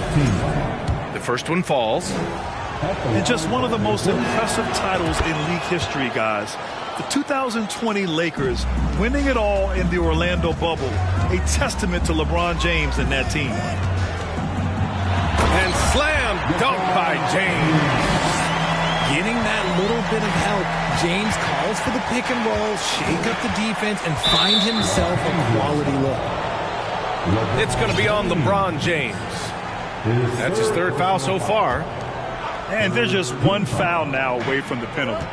The first one falls. And just one of the most impressive titles in league history, guys. The 2020 Lakers winning it all in the Orlando bubble. A testament to LeBron James and that team. And slam dunk by James. Getting that little bit of help, James calls for the pick and roll, shake up the defense, and find himself a quality look. It's going to be on LeBron James. That's his 3rd foul so far. And they're just one foul now away from the penalty.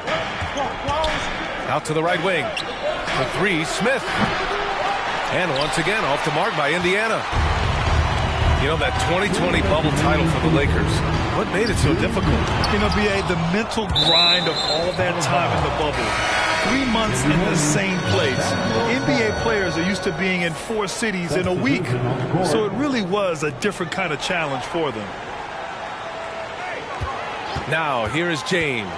Out to the right wing. The 3, Smith. And once again, off the mark by Indiana. You know, that 2020 bubble title for the Lakers, what made it so difficult? You know, B.A., the mental grind of all that time in the bubble. 3 months in the same place. NBA players are used to being in 4 cities in a week. So it really was a different kind of challenge for them. Now, here is James.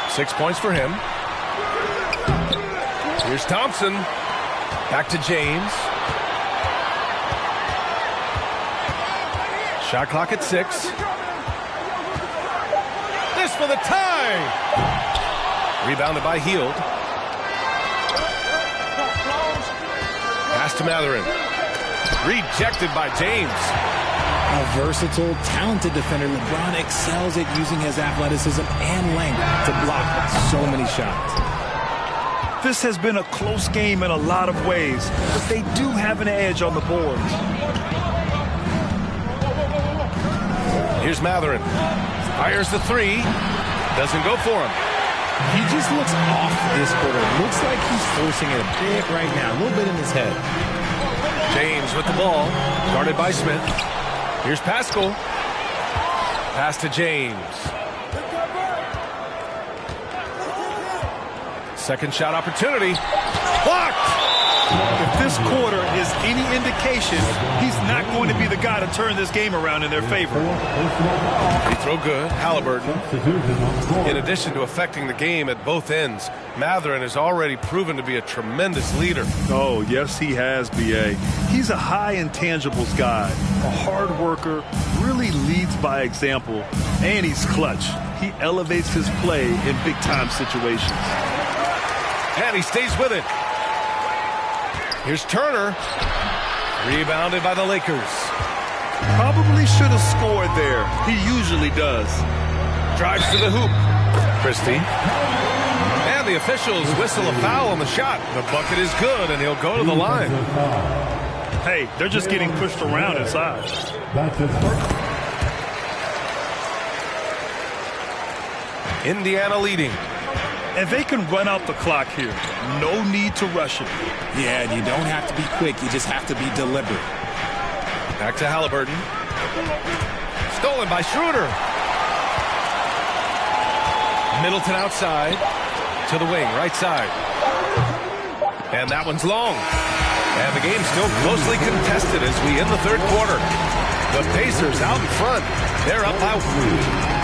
6 points for him. Here's Thompson. Back to James. Shot clock at 6. This for the tie. Rebounded by Hield. Pass to Matherin. Rejected by James. A versatile, talented defender, LeBron excels at using his athleticism and length to block so many shots. This has been a close game in a lot of ways, but they do have an edge on the boards. Here's Matherin. Fires the 3. Doesn't go for him. He just looks off this quarter. Looks like he's forcing it a bit right now. A little bit in his head. James with the ball. Guarded by Smith. Here's Pascal. Pass to James. Second shot opportunity. Blocked! If this quarter is any indication, he's not going to be the guy to turn this game around in their favor. Free throw good. Halliburton. In addition to affecting the game at both ends, Mathurin has already proven to be a tremendous leader. Oh, yes, he has, B.A. He's a high intangibles guy, a hard worker, really leads by example, and he's clutch. He elevates his play in big-time situations. And he stays with it. Here's Turner. Rebounded by the Lakers. Probably should have scored there. He usually does. Drives to the hoop. Christie. And the officials whistle a foul on the shot. The bucket is good, and he'll go to the line. Hey, they're just getting pushed around inside. Indiana leading. And they can run out the clock here. No need to rush it. Yeah, and you don't have to be quick. You just have to be deliberate. Back to Halliburton. Stolen by Schroeder. Middleton outside. To the wing, right side. And that one's long. And the game's still closely contested as we end the third quarter. The Pacers out in front. They're up by 1.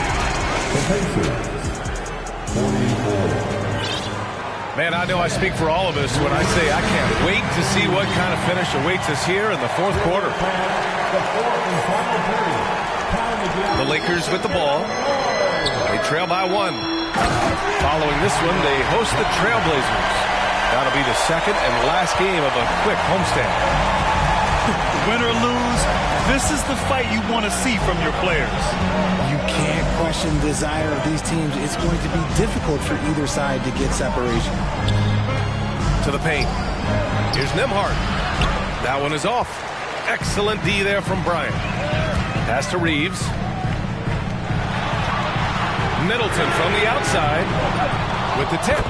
Man, I know I speak for all of us when I say I can't wait to see what kind of finish awaits us here in the fourth quarter. The Lakers with the ball. They trail by 1. Following this one, they host the Trailblazers. That'll be the second and last game of a quick homestand. Win or lose, this is the fight you want to see from your players. You can't question the desire of these teams. It's going to be difficult for either side to get separation. To the paint. Here's Nembhard. That one is off. Excellent D there from Bryant. Pass to Reeves. Middleton from the outside with the tip.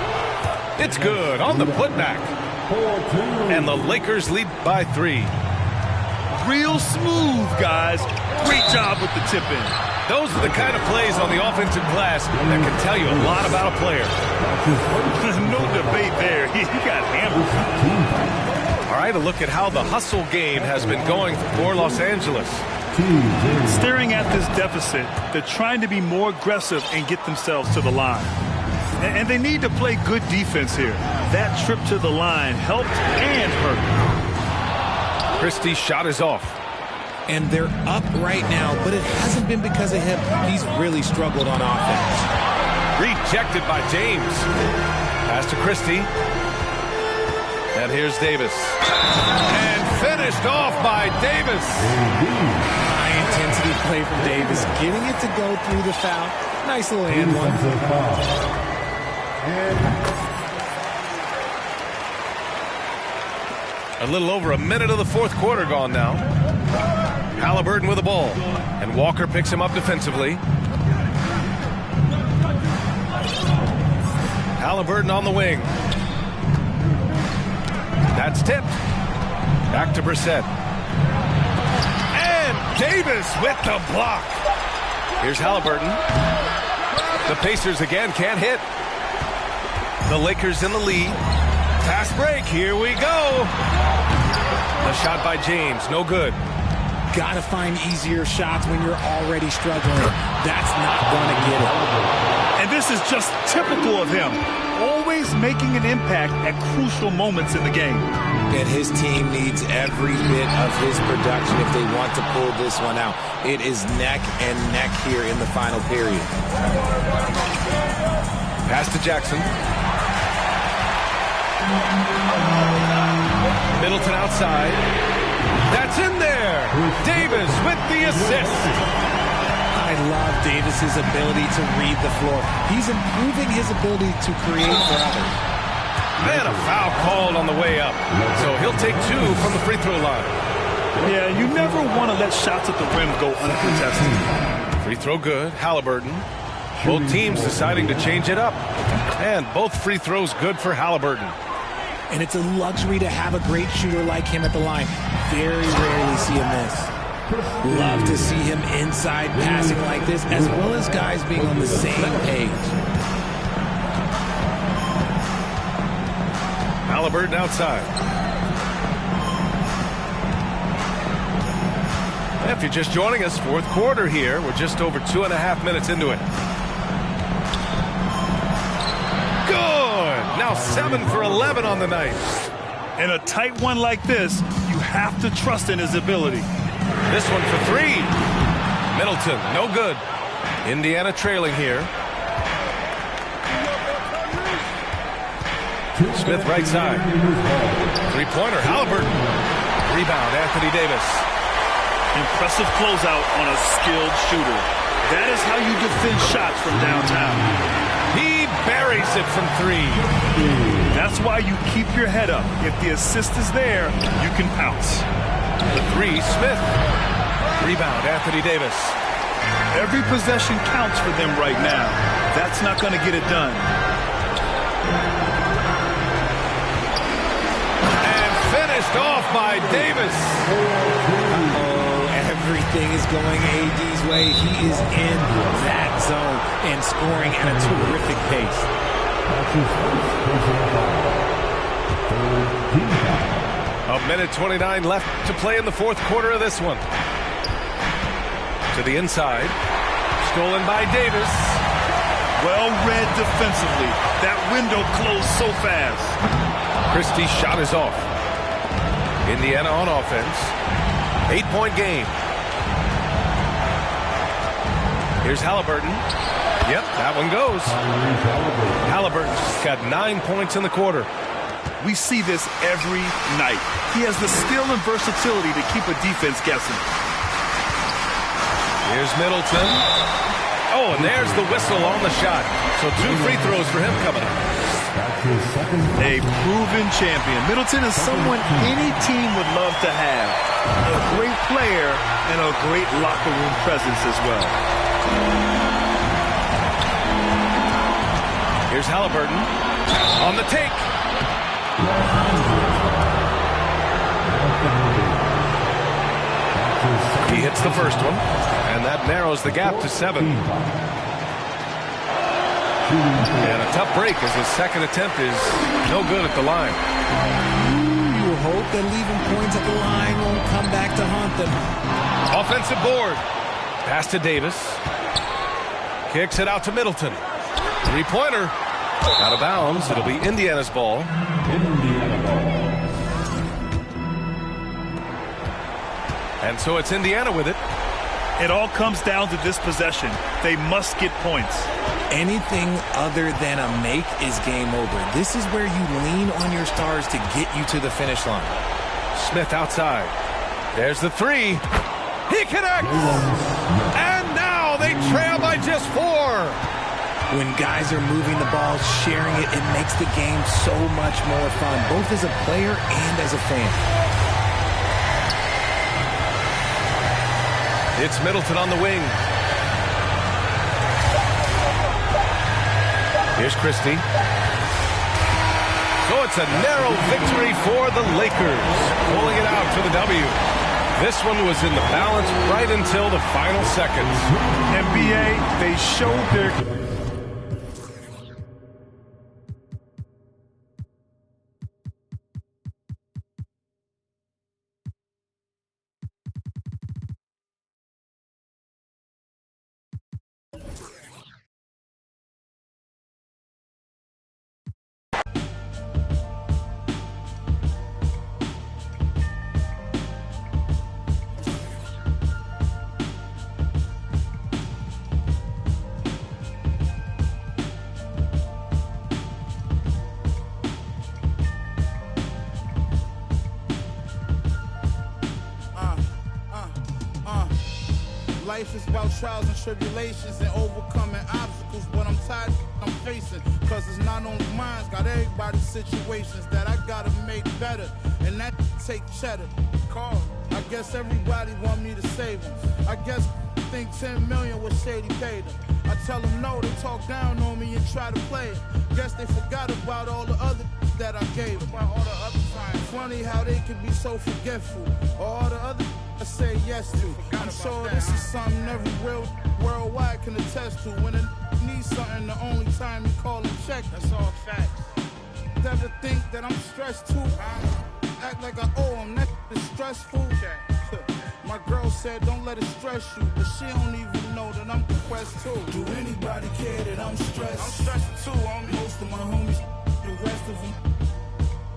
It's good on the putback. And the Lakers lead by 3. Real smooth, guys. Great job with the tip-in. Those are the kind of plays on the offensive glass that can tell you a lot about a player. No debate there. He got hammered. All right, a look at how the hustle game has been going for Los Angeles. Staring at this deficit, they're trying to be more aggressive and get themselves to the line. And they need to play good defense here. That trip to the line helped and hurt. Christie's shot is off. And they're up right now, but it hasn't been because of him. He's really struggled on offense. Rejected by James. Pass to Christie. And here's Davis. And finished off by Davis. High-intensity play from Davis, getting it to go through the foul. Nice little hand one. A little over a minute of the fourth quarter gone now. Halliburton with the ball. And Walker picks him up defensively. Halliburton on the wing. That's tipped. Back to Brissett. And Davis with the block. Here's Halliburton. The Pacers again can't hit. The Lakers in the lead. Fast break. Here we go. A shot by James. No good. Gotta find easier shots when you're already struggling. That's not going to get it. And this is just typical of him. Always making an impact at crucial moments in the game. And his team needs every bit of his production if they want to pull this one out. It is neck and neck here in the final period. Pass to Jackson. Middleton outside. That's in there. Davis with the assist. I love Davis's ability to read the floor. He's improving his ability to create for others. Man, a foul called on the way up. So he'll take 2 from the free throw line. Yeah, you never want to let shots at the rim go uncontested. Free throw good. Halliburton. Both teams deciding to change it up. And both free throws good for Halliburton. And it's a luxury to have a great shooter like him at the line. Very rarely see him miss. Love to see him inside passing like this, as well as guys being on the same page. Halliburton outside. If you're just joining us, fourth quarter here. We're just over 2.5 minutes into it. Good. Now 7 for 11 on the night. In a tight one like this, you have to trust in his ability. This one for 3. Middleton, no good. Indiana trailing here. Smith right side. Three-pointer, Halliburton. Rebound, Anthony Davis. Impressive closeout on a skilled shooter. That is how you defend shots from downtown. He buries it from 3. That's why you keep your head up. If the assist is there, you can pounce. The 3, Smith. Rebound, Anthony Davis. Every possession counts for them right now. That's not going to get it done. And finished off by Davis. Everything is going AD's way. He is in that zone and scoring at a terrific pace. A minute 29 left to play in the fourth quarter of this one. To the inside. Stolen by Davis. Well read defensively. That window closed so fast. Christie's shot is off. Indiana on offense. 8-point game. Here's Halliburton. Yep, that one goes. Halliburton's got 9 points in the quarter. We see this every night. He has the skill and versatility to keep a defense guessing. Here's Middleton. Oh, and there's the whistle on the shot. So 2 free throws for him coming up. A proven champion. Middleton is someone any team would love to have. A great player and a great locker room presence as well. Here's Halliburton on the take. He hits the first one, and that narrows the gap to 7. And a tough break as his second attempt is no good at the line. You hope that leaving points at the line won't come back to haunt them. Offensive board. Pass to Davis. Kicks it out to Middleton. Three-pointer. Out of bounds. It'll be Indiana's ball. And so it's Indiana with it. It all comes down to this possession. They must get points. Anything other than a make is game over. This is where you lean on your stars to get you to the finish line. Smith outside. There's the 3. He connects! And now they trail by just 4. When guys are moving the ball, sharing it, it makes the game so much more fun, both as a player and as a fan. It's Middleton on the wing. Here's Christie. So it's a narrow victory for the Lakers, pulling it out for the W. This one was in the balance right until the final seconds. NBA, they showed their... Life is about trials and tribulations and overcoming obstacles, but I'm tired I'm facing, cause it's not only mine, got everybody's situations that I gotta make better, and that take cheddar. Carl, I guess everybody want me to save them. I guess think 10 million was shady paid them. I tell them no, they talk down on me and try to play it. Guess they forgot about all the other that I gave them. About all the other times. Funny how they can be so forgetful. All the other I say yes to. I'm sure this is something every real worldwide can attest to. When it needs something, the only time you call and check. That's all facts. Ever think that I'm stressed too? act like I owe him. That is stressful. My girl said don't let it stress you, but she don't even know that I'm depressed too. Do anybody care that I'm stressed? I'm stressed too, homie. Most of my homies, the rest of them.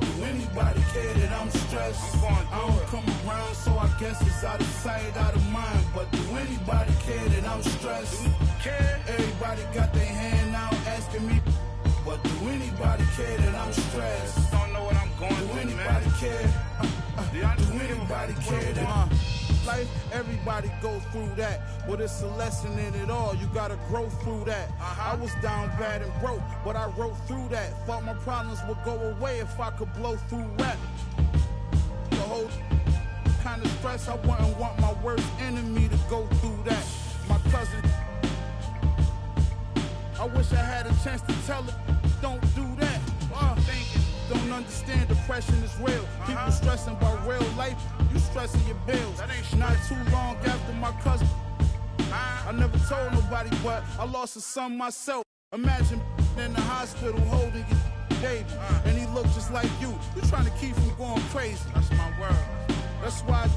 Do anybody care that I'm stressed? I don't come around, so I guess it's out of sight, out of mind. But do anybody care that I'm stressed? Everybody got their hand out asking me, but do anybody care that I'm stressed? Don't know what I'm going through. Do anybody care? Do anybody care that life, everybody go through that, but it's a lesson in it all. You gotta grow through that. I was down bad and broke, but I wrote through that. Thought my problems would go away if I could blow through rap. The whole kind of stress, I wouldn't want my worst enemy to go through that. My cousin, I wish I had a chance to tell it, don't do that. Thinking, don't understand depression is real. People stressing about real life, you stressing your bills. Not too long after my cousin, I never told nobody, but I lost a son myself. Imagine in the hospital holding your baby, and he looked just like you. You trying to keep him going crazy. That's my word. That's why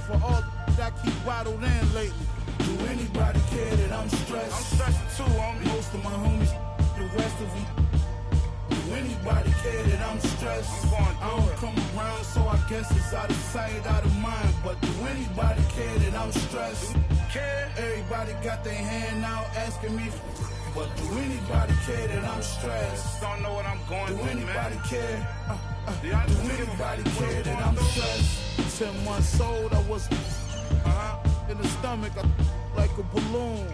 for all that I keep bottled in lately. Do anybody care that I'm stressed? I'm stressed too, homie. Most of my homies, the rest of them. Do anybody care that I'm stressed? I don't come around, so I guess it's out of sight, out of mind. But do anybody care that I'm stressed? Everybody got their hand out asking me, but do anybody care that I'm stressed? Don't know what I'm going through. Do anybody care? Do anybody care that I'm stressed? 10 months old, I was in the stomach, like a balloon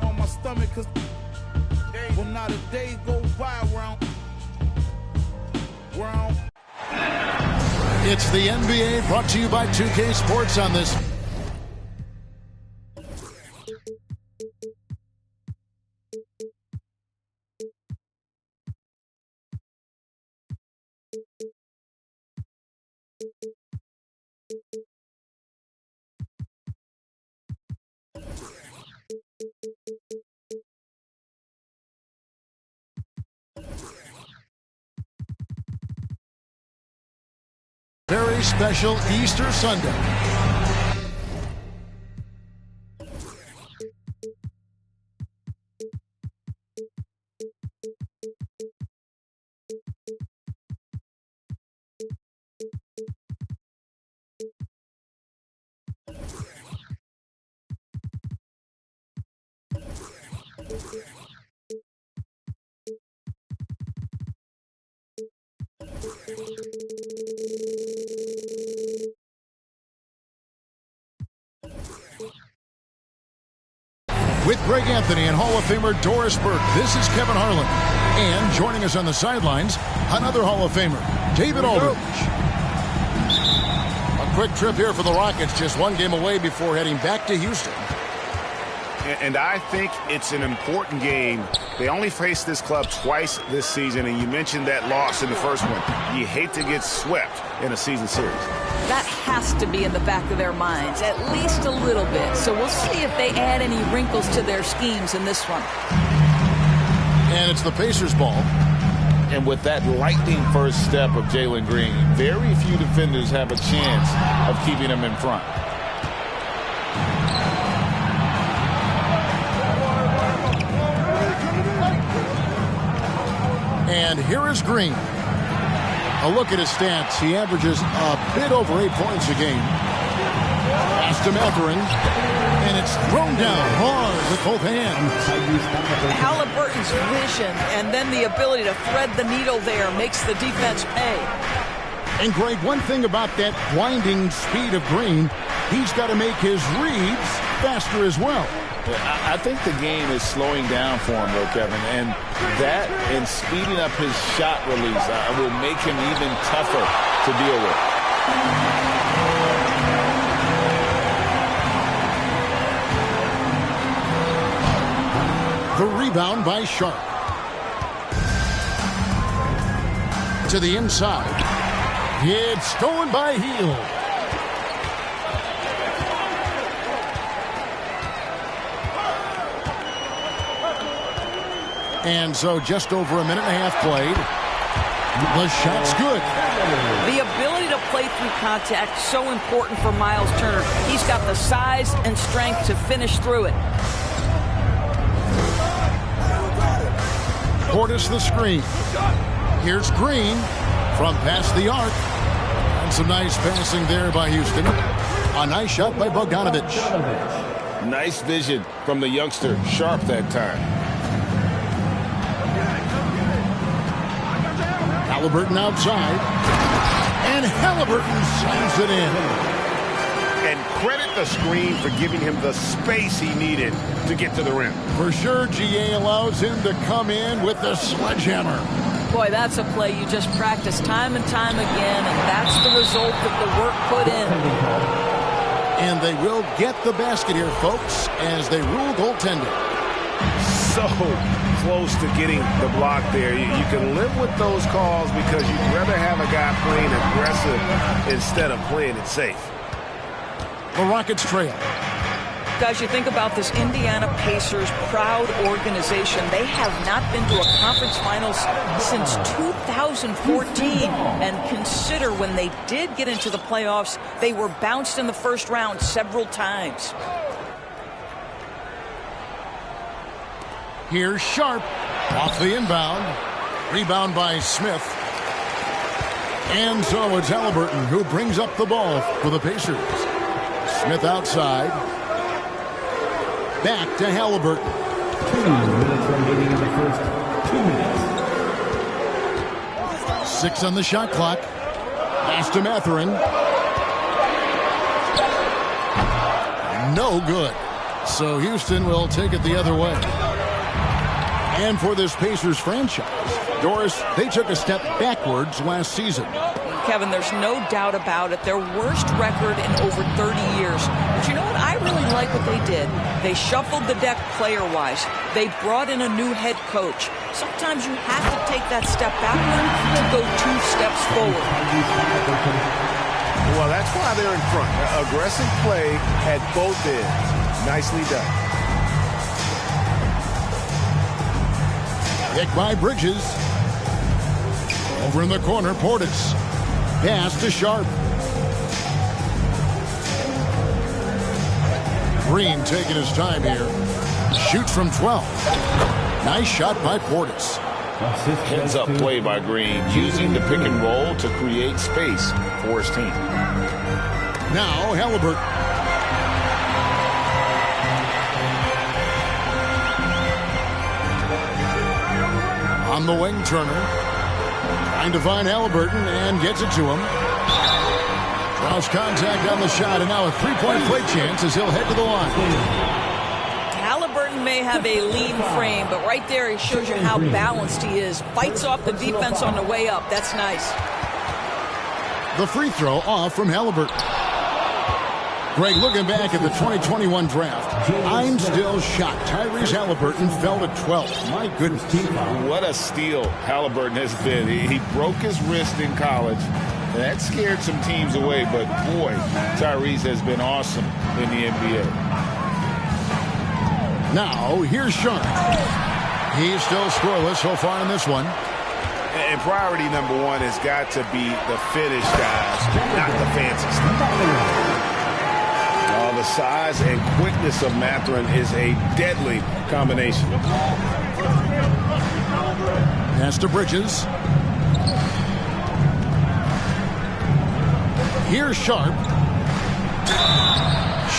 on my stomach, cause well, not a day go by round. It's the NBA, brought to you by 2K Sports on this. Very special Easter Sunday. With Greg Anthony and Hall of Famer Doris Burke, this is Kevin Harlan. And joining us on the sidelines, another Hall of Famer, David Aldridge. A quick trip here for the Rockets, just one game away before heading back to Houston. And I think it's an important game. They only faced this club twice this season, and you mentioned that loss in the first one. You hate to get swept in a season series. That has to be in the back of their minds, at least a little bit. So we'll see if they add any wrinkles to their schemes in this one. And it's the Pacers' ball. And with that lightning first step of Jalen Green, very few defenders have a chance of keeping him in front. And here is Green. A look at his stats. He averages a bit over 8 points a game. Pass to Mathurin. And it's thrown down hard with both hands. Halliburton's vision and then the ability to thread the needle there makes the defense pay. And Greg, one thing about that blinding speed of Green, he's got to make his reads faster as well. I think the game is slowing down for him, though, Kevin, and that and speeding up his shot release will make him even tougher to deal with. The rebound by Sharp. To the inside. It's stolen by Hield. And so just over a minute and a half played. The shot's good. The ability to play through contact, so important for Miles Turner. He's got the size and strength to finish through it. Portis the screen. Here's Green from past the arc. And some nice passing there by Houston. A nice shot by Bogdanovich. Nice vision from the youngster, Sharp, that time. Halliburton outside. And Halliburton slams it in. And credit the screen for giving him the space he needed to get to the rim. For sure, GA allows him to come in with the sledgehammer. Boy, that's a play you just practice time and time again, and that's the result of the work put in. And they will get the basket here, folks, as they rule goaltending. So close to getting the block there. You can live with those calls because you'd rather have a guy playing aggressive instead of playing it safe. The Rockets trail. Guys, you think about this Indiana Pacers proud organization. They have not been to a conference finals since 2014. And consider when they did get into the playoffs, they were bounced in the first round several times. Here's Sharp off the inbound. Rebound by Smith. And so it's Halliburton who brings up the ball for the Pacers. Smith outside. Back to Halliburton. 2 minutes remaining in the first 2 minutes. 6 on the shot clock. Pass to Mathurin. No good. So Houston will take it the other way. And for this Pacers franchise, Doris, they took a step backwards last season. Kevin, there's no doubt about it. Their worst record in over 30 years. But you know what? I really like what they did. They shuffled the deck player-wise. They brought in a new head coach. Sometimes you have to take that step backward to go 2 steps forward. Well, that's why they're in front. Aggressive play at both ends. Nicely done. Pick by Bridges. Over in the corner, Portis. Pass to Sharp. Green taking his time here. Shoots from 12. Nice shot by Portis. Heads up play by Green, using the pick and roll to create space for his team. Now Halliburton. On the wing, Turner. Trying to find Halliburton and gets it to him. Draws contact on the shot, and now a three-point play chance as he'll head to the line. Halliburton may have a lean frame, but right there he shows you how balanced he is. Fights off the defense on the way up. That's nice. The free throw off from Halliburton. Greg, looking back at the 2021 draft, I'm still shocked. Tyrese Halliburton fell to 12th. My goodness. What a steal Halliburton has been. He broke his wrist in college. That scared some teams away, but boy, Tyrese has been awesome in the NBA. Now, here's Sharp. He's still scoreless so far in this one. And priority number one has got to be the finish, guys, not the fancy stuff. The size and quickness of Mathurin is a deadly combination. Pass to Bridges. Here's Sharp.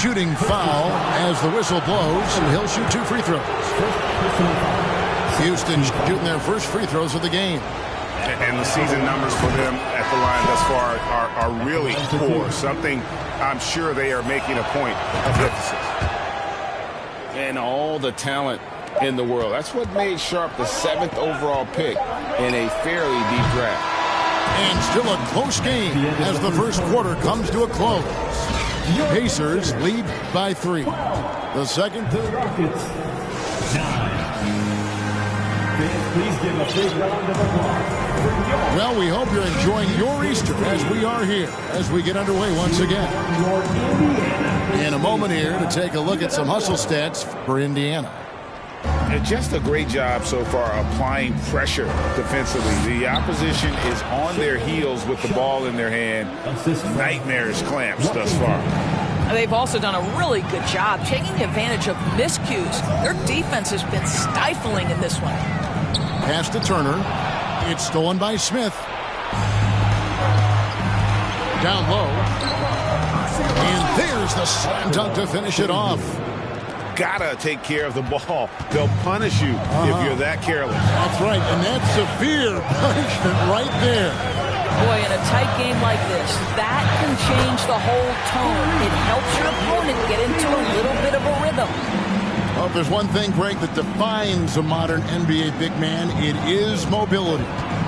Shooting foul as the whistle blows, and he'll shoot 2 free throws. Houston shooting their first free throws of the game. And the season numbers for them at the line thus far are really poor. Something I'm sure they are making a point of emphasis. And all the talent in the world. That's what made Sharp the 7th overall pick in a fairly deep draft. And still a close game as the first quarter comes to a close. Pacers lead by 3. The second. Please give a big round of applause. Well, we hope you're enjoying your Easter as we are here, as we get underway once again. In a moment here to take a look at some hustle stats for Indiana. Just a great job so far applying pressure defensively. The opposition is on their heels with the ball in their hand. Nightmares clamps thus far. They've also done a really good job taking advantage of miscues. Their defense has been stifling in this one. Pass to Turner. It's stolen by Smith. Down low. And there's the slam dunk to finish it off. Gotta take care of the ball. They'll punish you if you're that careless. That's right, and that's severe punishment right there. Boy, in a tight game like this, that can change the whole tone. It helps your opponent get into a little bit of a rhythm. Well, if there's one thing, Greg, that defines a modern NBA big man, it is mobility.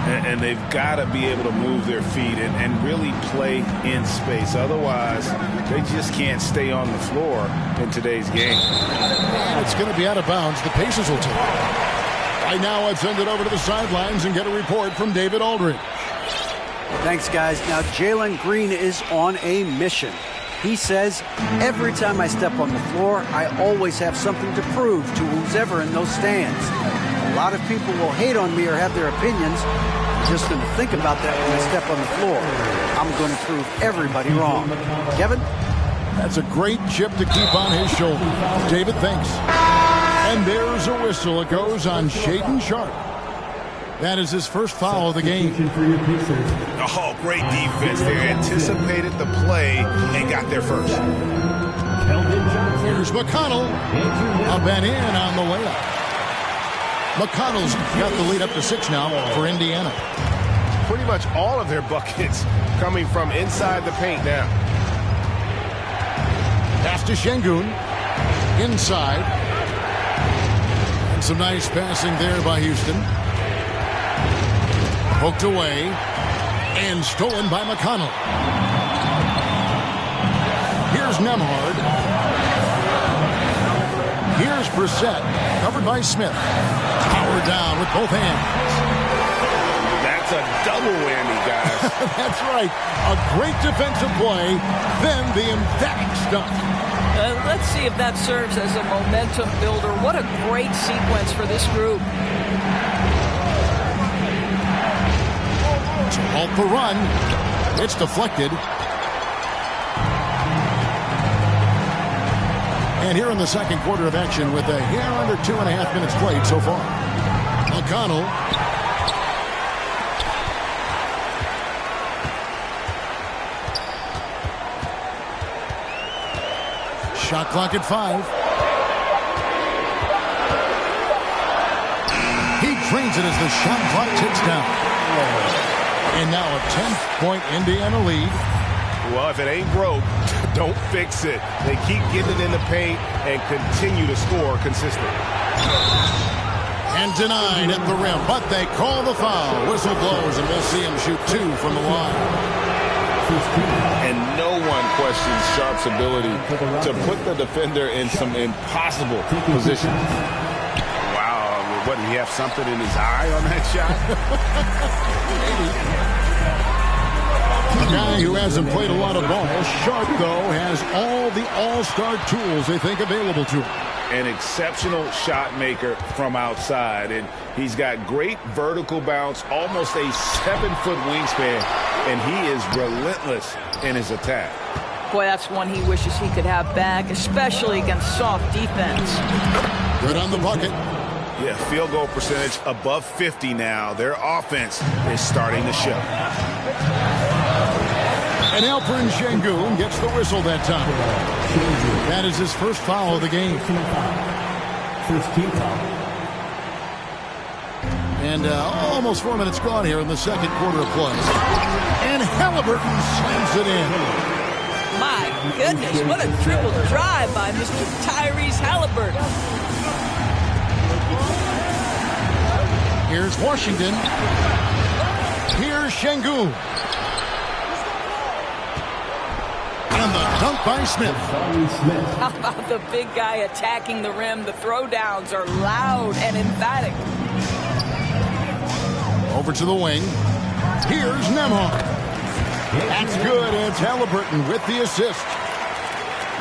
And they've got to be able to move their feet and really play in space. Otherwise, they just can't stay on the floor in today's game. And it's going to be out of bounds. The Pacers will take it. Right now, let's send it over to the sidelines and get a report from David Aldridge. Thanks, guys. Now, Jalen Green is on a mission. He says, every time I step on the floor, I always have something to prove to who's ever in those stands. A lot of people will hate on me or have their opinions. I'm just going to think about that when I step on the floor. I'm going to prove everybody wrong. Kevin? That's a great chip to keep on his shoulder. David, thanks. And there's a whistle. It goes on Shaedon Sharpe. That is his first foul of the game. Oh, great defense. They anticipated the play and got there first. Here's McConnell. A bent in on the layup. McConnell's got the lead up to 6 now for Indiana. Pretty much all of their buckets coming from inside the paint now. Pass to Şengün. Inside. And some nice passing there by Houston. Poked away. And stolen by McConnell. Here's Nembhard. Here's Brissett. Covered by Smith. Power down with both hands. That's a double whammy, guys. That's right. A great defensive play, then the emphatic stuff. Let's see if that serves as a momentum builder. What a great sequence for this group. To halt the run. It's deflected. And here in the second quarter of action with a hair under 2.5 minutes played so far. McConnell. Shot clock at 5. He drains it as the shot clock ticks down. And now a 10-point Indiana lead. Well, if it ain't broke, don't fix it. They keep getting it in the paint and continue to score consistently. And denied at the rim, but they call the foul. Whistle blows, and we'll see him shoot 2 from the line. And no one questions Sharpe's ability to put the defender in some impossible positions. Wow, what, did he have something in his eye on that shot? A guy who hasn't played a lot of ball. Sharpe, though, has all the all-star tools they think available to him. An exceptional shot maker from outside, and he's got great vertical bounce, almost a 7-foot wingspan, and he is relentless in his attack. Boy, that's one he wishes he could have back, especially against soft defense. Good on the bucket. Yeah, field goal percentage above 50 now. Their offense is starting to show. And Alperen Şengün gets the whistle that time. That is his first foul of the game. First team foul. And almost 4 minutes gone here in the second quarter of play. And Halliburton slams it in. My goodness, what a triple drive by Mr. Tyrese Halliburton. Here's Washington. Here's Şengün. And the dunk by Smith. How about the big guy attacking the rim? The throwdowns are loud and emphatic. Over to the wing. Here's Nembhard. That's good. It's Halliburton with the assist.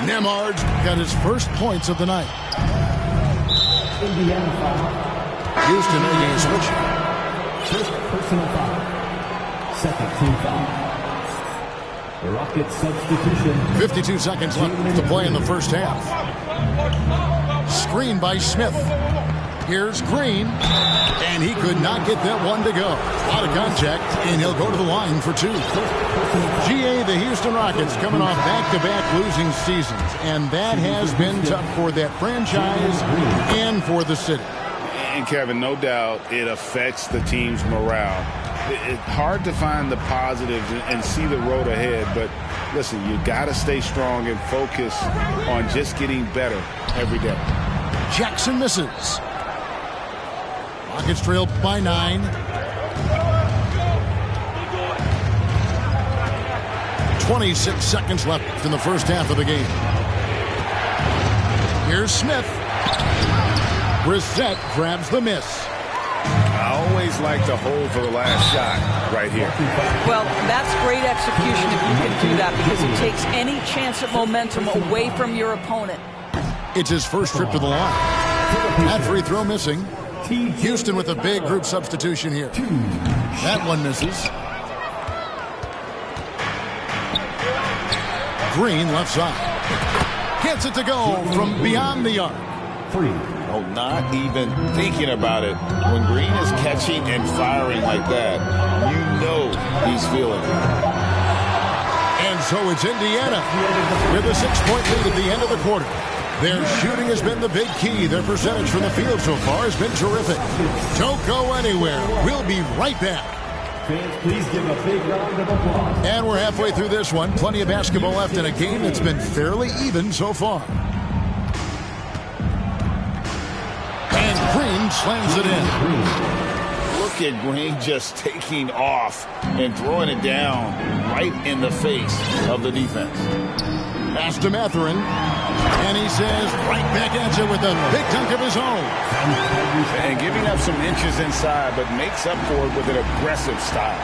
Nembhard's got his first points of the night. Indiana foul. Houston making a switch. First personal foul. Second team foul. The Rockets substitution. 52 seconds left to play in the first half. Screen by Smith. Here's Green, and he could not get that one to go. Out of contact, and he'll go to the line for two. GA, the Houston Rockets, coming off back-to-back losing seasons, and that has been tough for that franchise and for the city. And, Kevin, no doubt it affects the team's morale. It's hard to find the positives and see the road ahead, but listen, you got to stay strong and focus on just getting better every day. Jackson misses. Rockets trail by 9. 26 seconds left in the first half of the game. Here's Smith. Brissett grabs the miss. I always like to hold for the last shot right here. Well, that's great execution if you can do that, because it takes any chance at momentum away from your opponent. It's his first trip to the line. That free throw missing. Houston with a big group substitution here. That one misses. Green left side. Gets it to go from beyond the arc. Oh, not even thinking about it. When Green is catching and firing like that, you know he's feeling it. And so it's Indiana with a 6-point lead at the end of the quarter. Their shooting has been the big key. Their percentage from the field so far has been terrific. Don't go anywhere. We'll be right back. Fans, please give a big round of applause. And we're halfway through this one. Plenty of basketball left in a game that's been fairly even so far. And Green slams it in. Look at Green just taking off and throwing it down right in the face of the defense. Pass to Mathurin. And he says, right back at you with a big dunk of his own. And giving up some inches inside, but makes up for it with an aggressive style.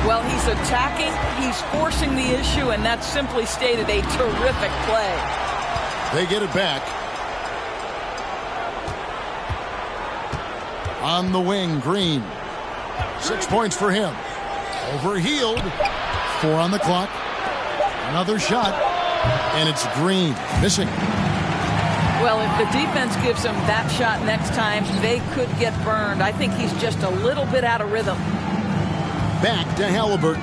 Well, he's attacking, he's forcing the issue, and that's simply stated a terrific play. They get it back. On the wing, Green. 6 points for him. Overhealed. 4 on the clock. Another shot. And it's Green missing. Well, if the defense gives him that shot next time, they could get burned. I think he's just a little bit out of rhythm. Back to Halliburton.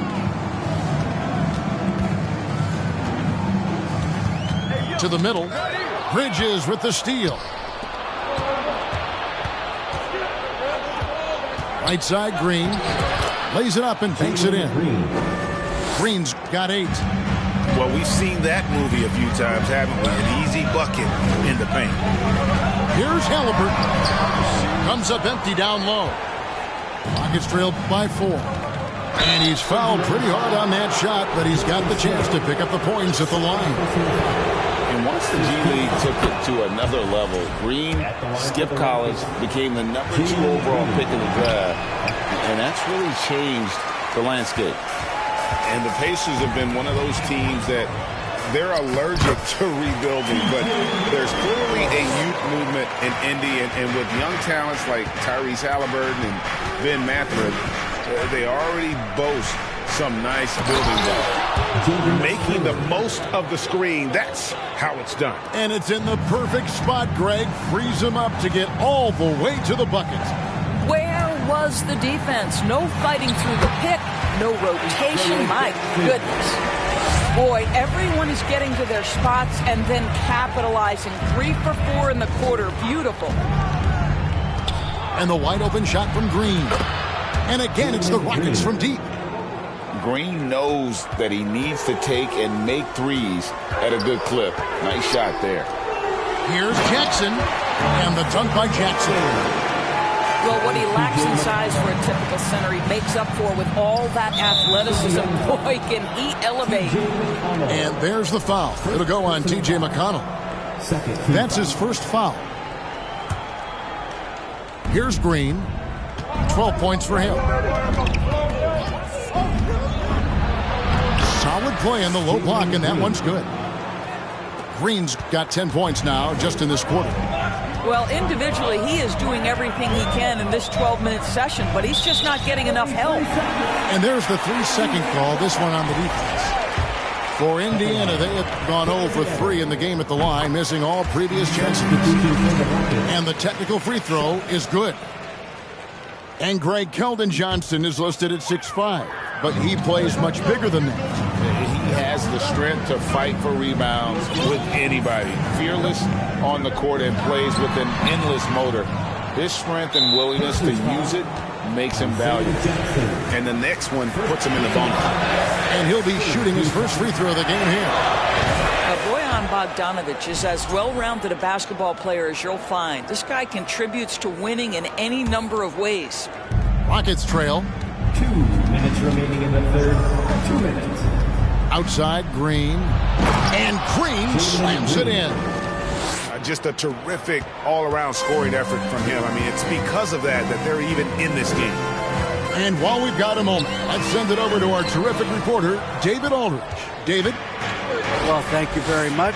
To the middle. Bridges with the steal. Right side, Green. Lays it up and takes it in. Green's got 8. Well, we've seen that movie a few times, haven't we? An easy bucket in the paint. Here's Halliburton. Comes up empty down low. Rockets trailed by 4. And he's fouled pretty hard on that shot, but he's got the chance to pick up the points at the line. And once the G League took it to another level, Green skipped college, became the #2 overall pick in the draft, and that's really changed the landscape. And the Pacers have been one of those teams that they're allergic to rebuilding, but there's clearly a youth movement in Indy, and with young talents like Tyrese Halliburton and Ben Mathurin, they already boast some nice building blocks. Making the most of the screen, that's how it's done. And it's in the perfect spot, Greg. Frees him up to get all the way to the bucket. Where was the defense? No fighting through the pick, no rotation. My goodness. Boy, everyone is getting to their spots and then capitalizing. 3 for 4 in the quarter. Beautiful. And the wide open shot from Green. And again, it's the Rockets from deep. Green knows that he needs to take and make threes at a good clip. Nice shot there. Here's Jackson. And the dunk by Jackson. Well, what he lacks in size for a typical center, he makes up for with all that athleticism. Boy, can he elevate. And there's the foul. It'll go on T.J. McConnell. That's his first foul. Here's Green. 12 points for him. Solid play on the low block, and that one's good. Green's got 10 points now just in this quarter. Well, individually, he is doing everything he can in this 12-minute session, but he's just not getting enough help. And there's the 3-second call, this one on the defense. For Indiana, they have gone 0 for 3 in the game at the line, missing all previous chances. And the technical free throw is good. And Greg Keldon Johnson is listed at 6'5", but he plays much bigger than that. He has the strength to fight for rebounds with anybody. Fearless on the court and plays with an endless motor. His strength and willingness to use it makes him valuable. And the next one puts him in the bonus. And he'll be shooting his first free throw of the game here. Bojan Bogdanovic is as well-rounded a basketball player as you'll find. This guy contributes to winning in any number of ways. Rockets trail. 2 minutes remaining in the third. 2 minutes. Outside, Green. And Green slams it in. Just a terrific all-around scoring effort from him. I mean, it's because of that they're even in this game. And while we've got a moment, let's send it over to our terrific reporter, David Aldridge. David? Well, thank you very much.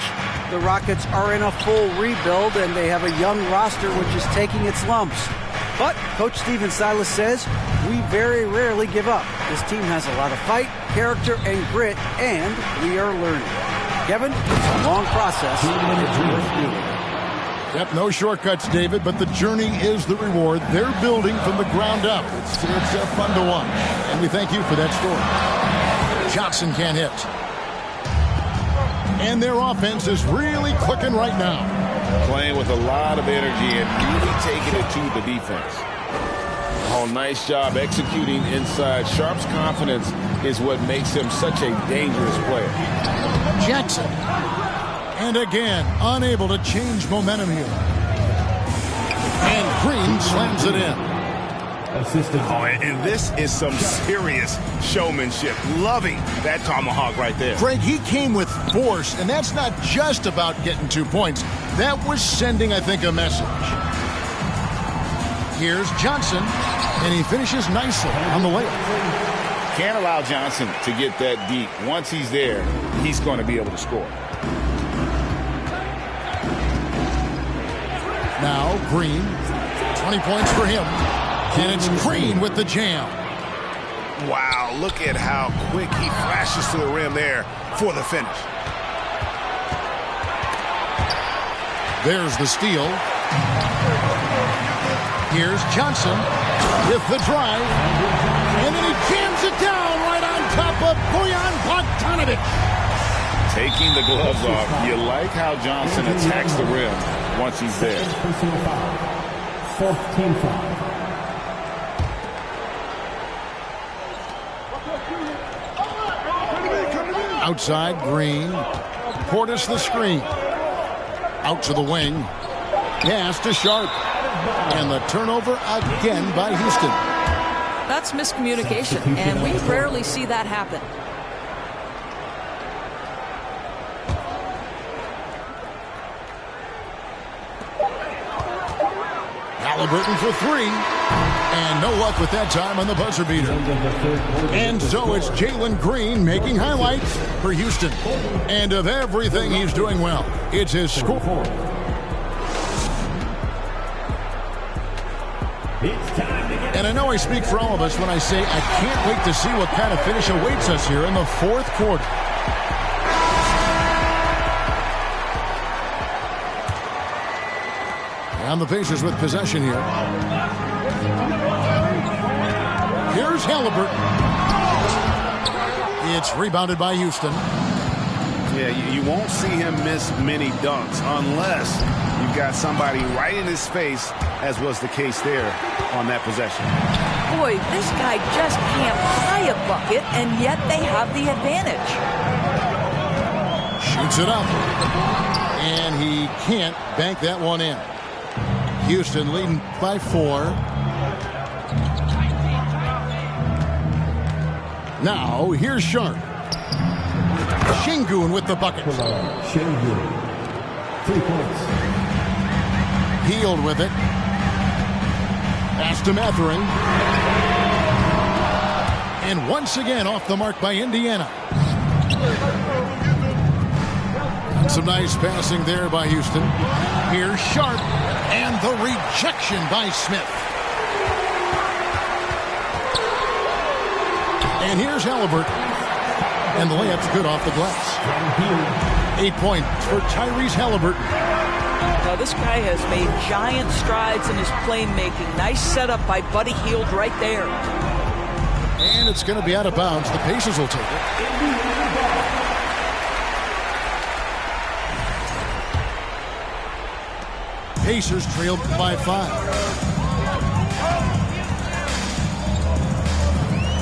The Rockets are in a full rebuild, and they have a young roster which is taking its lumps. But Coach Stephen Silas says, we very rarely give up. This team has a lot of fight, character, and grit, and we are learning. Kevin, it's a long process. It's worth doing. Yep, no shortcuts, David, but the journey is the reward. They're building from the ground up. It's fun to watch, and we thank you for that story. Johnson can't hit. And their offense is really clicking right now. Playing with a lot of energy and really taking it to the defense. Oh, nice job executing inside. Sharp's confidence is what makes him such a dangerous player. Jackson. And again, unable to change momentum here. And Green slams it in. Oh, and this is some serious showmanship. Loving that tomahawk right there. Greg, he came with force, and that's not just about getting 2 points. That was sending, I think, a message. Here's Johnson, and he finishes nicely on the layup. Can't allow Johnson to get that deep. Once he's there, he's going to be able to score. Now, Green, 20 points for him. And it's Green with the jam. Wow, look at how quick he flashes to the rim there for the finish. There's the steal. Here's Johnson with the drive. And then he jams it down right on top of Bojan Bogdanovic. Taking the gloves off. You like how Johnson attacks the rim once he's there. Fourth team foul. Outside, Green. Portis the screen. Out to the wing. Pass to Sharp. And the turnover again by Houston. That's miscommunication, and we rarely see that happen. Halliburton for 3. And no luck with that time on the buzzer beater. And so it's Jalen Green making highlights for Houston. And of everything he's doing well, it's his score. And I know I speak for all of us when I say I can't wait to see what kind of finish awaits us here in the fourth quarter. And the Pacers with possession here. Here's Halliburton. It's rebounded by Houston. Yeah, you won't see him miss many dunks unless you've got somebody right in his face, as was the case there on that possession. Boy, this guy just can't buy a bucket, and yet they have the advantage. Shoots it up. And he can't bank that one in. Houston leading by 4. Now, here's Sharp. Şengün with the bucket. Şengün. 3 points. Healed with it. Pass to Matherin. And once again off the mark by Indiana. Some nice passing there by Houston. Here's Sharp. And And the rejection by Smith. And here's Halliburton. And the layup's good off the glass. 8 points for Tyrese Halliburton. Now, this guy has made giant strides in his playmaking. Nice setup by Buddy Hield right there. And it's going to be out of bounds. The Pacers will take it. Pacers trailed by 5.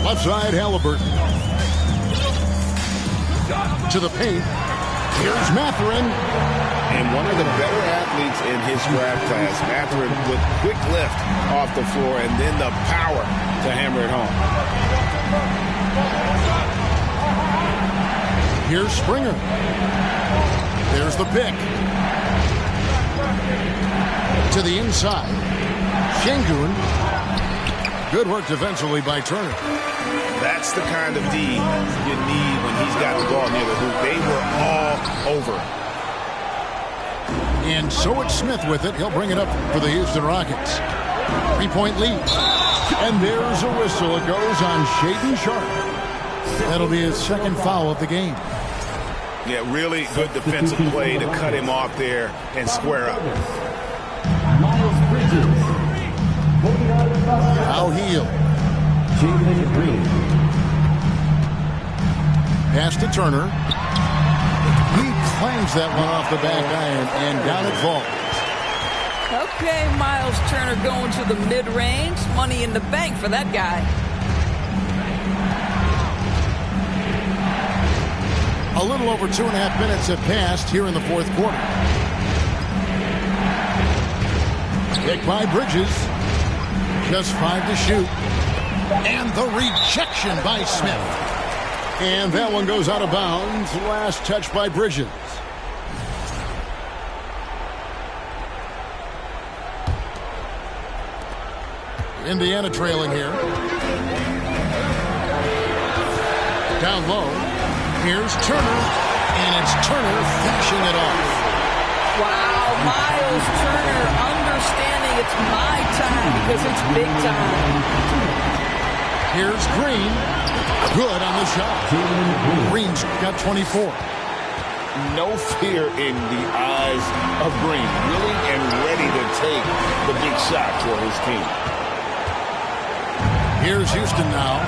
Left side, Halliburton. To the paint. Here's Mathurin. And one of the better athletes in his draft class, Mathurin, with quick lift off the floor and then the power to hammer it home. Here's Springer. There's the pick. To the inside. Şengün. Good work defensively by Turner. That's the kind of D you need when he's got the ball near the hoop. They were all over. And so it's Smith with it. He'll bring it up for the Houston Rockets. 3-point lead. And there's a whistle. It goes on Shaedon Sharpe. That'll be his second foul of the game. Yeah, really good defensive play to cut him off there and square up. Al Hield. Pass to Turner. He clangs that one off the back iron, and down it falls. Okay, Miles Turner going to the mid-range. Money in the bank for that guy. A little over 2.5 minutes have passed here in the fourth quarter. Pick by Bridges. Just 5 to shoot. And the rejection by Smith. And that one goes out of bounds. Last touch by Bridges. Indiana trailing here. Down low. Here's Turner. And it's Turner finishing it off. Wow, Miles Turner understanding it's my time because it's big time. Here's Green. Good on the shot. Green's got 24. No fear in the eyes of Green. Willing and ready to take the big shot for his team. Here's Houston now.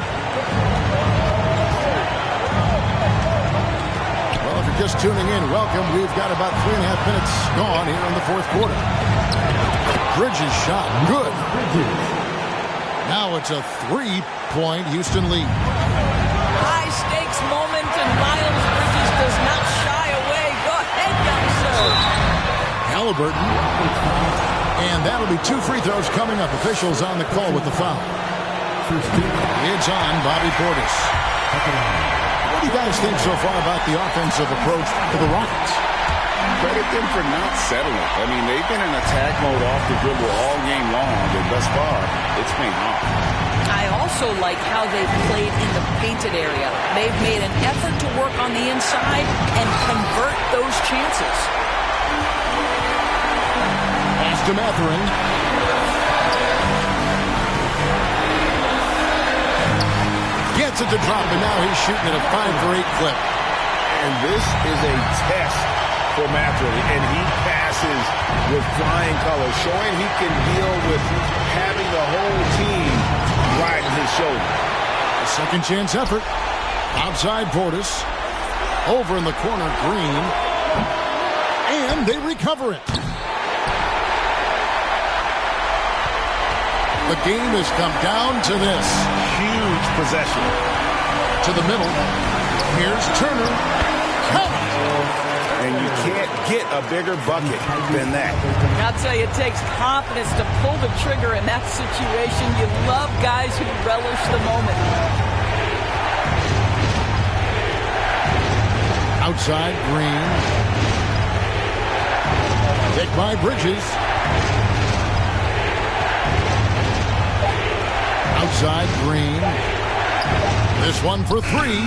Well, if you're just tuning in, welcome. We've got about 3.5 minutes gone here in the fourth quarter. Bridges shot. Good. Now it's a 3-point Houston lead. High-stakes moment, and Miles Bridges does not shy away. Go ahead, young sir. Halliburton. And that'll be 2 free throws coming up. Officials on the call with the foul. It's on Bobby Portis. What do you guys think so far about the offensive approach for the Rockets? Credit them for not settling. I mean, they've been in attack mode off the dribble all game long, but thus far, it's been hard. I also like how they've played in the painted area. They've made an effort to work on the inside and convert those chances. Pass to Mathurin. Gets it to drop, and now he's shooting at a 5-for-8 clip. And this is a test for Mathurin, and he passes with flying colors, showing he can deal with having the whole team riding his shoulder. A second chance effort. Outside Portis. Over in the corner, Green. And they recover it. The game has come down to this. Huge possession. To the middle. Here's Turner. Count. And you can't get a bigger bucket than that. I'll tell you, it takes confidence to pull the trigger in that situation. You love guys who relish the moment. Outside, Green. Pick by Bridges. Outside, Green. This one for 3.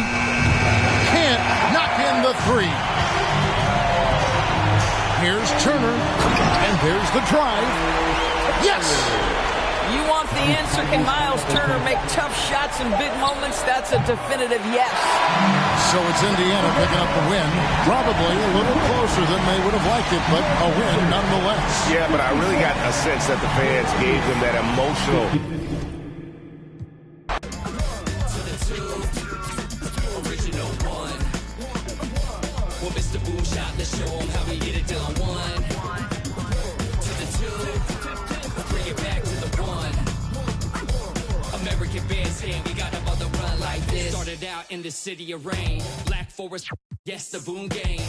Can't knock in the 3. Here's Turner, and there's the drive. Yes! You want the answer, can Miles Turner make tough shots in big moments? That's a definitive yes. So it's Indiana picking up the win. Probably a little closer than they would have liked it, but a win nonetheless. Yeah, but I really got a sense that the fans gave them that emotional. Well, Mr. Boom Shot, let's show him how we get it done. 1 to the 2, bring it back to the 1. American bandstand, we got them on the run like this. Started out in the city of rain, Black Forest, yes, the Boom game.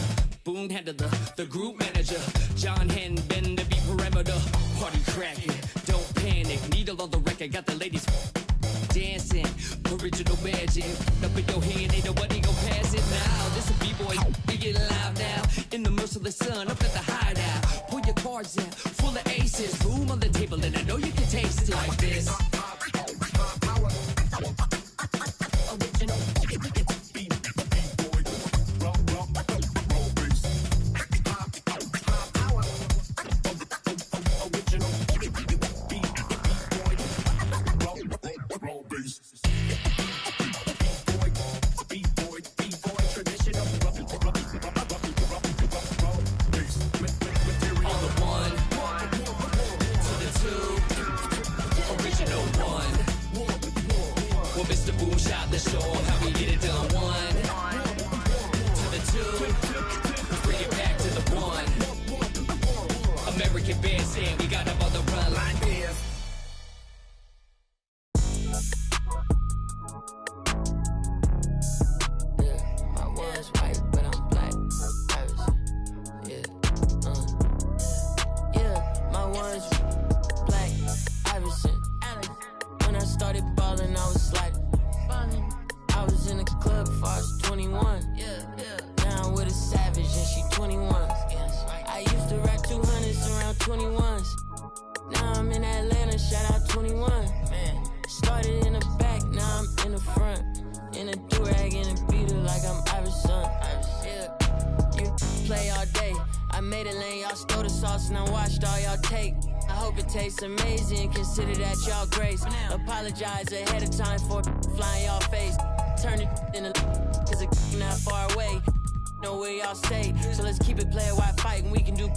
Boom handled the group manager, John Henn, been to be perimeter. Party cracking, don't panic, needle on the record, got the ladies dancing, original magic. Up in your hand, ain't nobody gon' pass it now. This a B-boy, we get live now. In the merciless sun, up at the hideout. Pull your cards out, full of aces. Boom on the table, and I know you can taste it like this. Original. Let's show them how we get it done. 1 to the 2, bring it back to the 1. American bandstand, we got them on the run like this. Yeah, my one's white, but I'm black. Yeah, my one's black. Iverson. When I started balling, I was sliding. I was in the club before I was 21. Now I'm with a savage and she 21. I used to rack 200s around 21s. Now I'm in Atlanta, shout out 21. Started in the back, now I'm in the front. In a do-rag and a beater like I'm Iverson. You play all day. I made a lane, y'all stole the sauce and I watched all y'all take. I hope it tastes amazing, consider that y'all grace. Apologize ahead of time for flying y'all face. Turn it in a cause it not far away. Know where y'all stay, so let's keep it player while fighting. We can do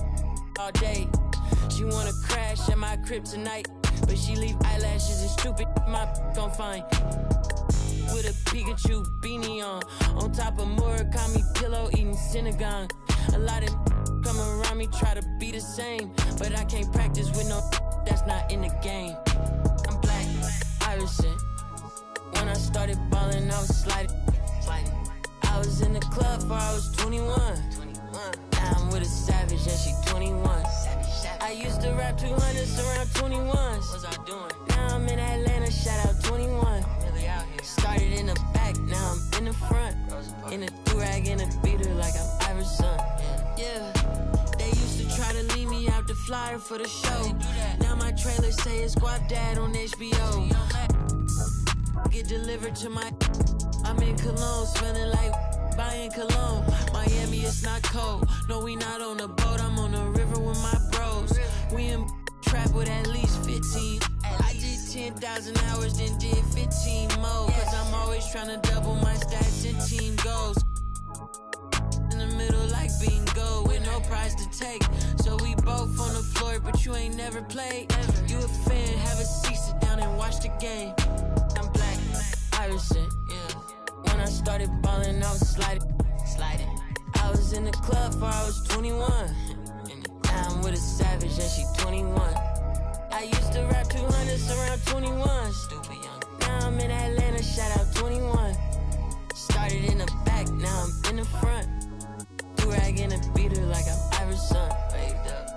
all day. She wanna crash at my crib tonight, but she leave eyelashes and stupid my gon' find. With a Pikachu beanie on top of Murakami pillow eating synagogue. A lot of come around me try to be the same, but I can't practice with no that's not in the game. I'm black, Iverson. When I started balling, I was sliding. I was in the club before I was 21. Now I'm with a savage and she 21. I used to rap 200s around 21s. What was I doing? Now I'm in Atlanta, shout out 21. Really out here. Started in the back, now I'm in the front. In a do-rag and a beater like I'm Iverson. Yeah. They used to try to leave me out the flyer for the show. Now my trailer say it's Guap Dad on HBO. Get delivered to my. I'm in Cologne, smelling like buying cologne. Miami, it's not cold. No, we not on a boat. I'm on the river with my bros. We in trap with at least 15. I did 10,000 hours, then did 15 more. Cause I'm always trying to double my stats and team goals. In the middle like bingo, with no prize to take. So we both on the floor, but you ain't never played. You a fan, have a seat, sit down and watch the game. I'm black, Iverson, yeah. When I started balling, I was sliding. I was in the club before I was 21. Now I'm with a savage and she 21. I used to rap 200s around 21s. Stupid young. Now I'm in Atlanta, shout out 21. Started in the back, now I'm in the front. Do-rag and a beater like I'm Iverson. Waved up.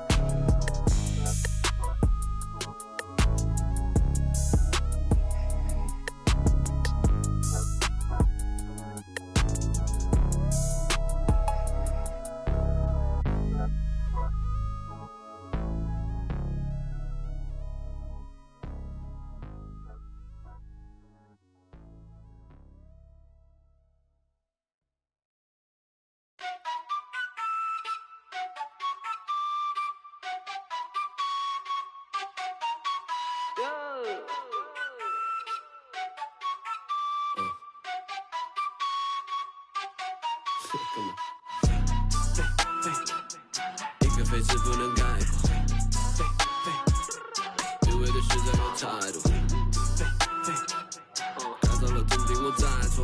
一个飞字不能概括，因为的实在有态度，打造了总比我在错。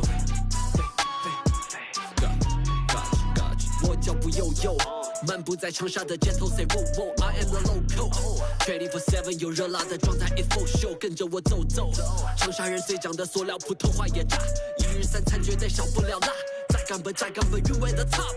我脚步悠悠，漫步在长沙的街头 ，Say woo I am the local。24/7有热辣的状态 ，It's for show， 跟着我走走。长沙人虽讲的塑料普通话也炸，一日三餐绝对少不了辣，再干本韵味的 top。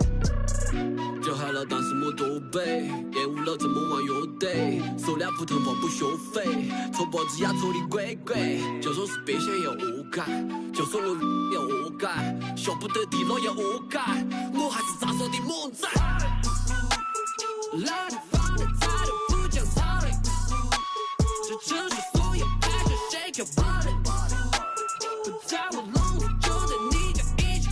就嗨了，但是没多背，厌恶了怎么玩乐队？塑料普通话不学费，搓脖子呀搓的鬼鬼，就算是变现也恶改，就算我也恶改，学不得地了也恶改，我还是咋说的猛仔。来放的态度不讲道理，这城市所有 passion shake your body， 不在我笼子就在你家一起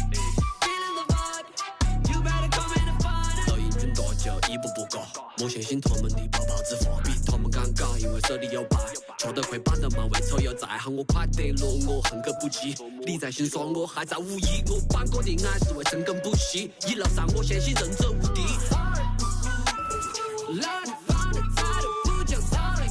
feeling the vibe，you better come in and find it。老英军大叫一步步高，莫相信他们的泡泡之话，比他们敢搞，因为手里有牌，吃得亏板的嘛，为丑又再喊我快得落，我恨个不及。你在心酸，我还在无意，我搬过的爱是为深耕不息，一路上我相信人者无敌。来放的态度不讲道理。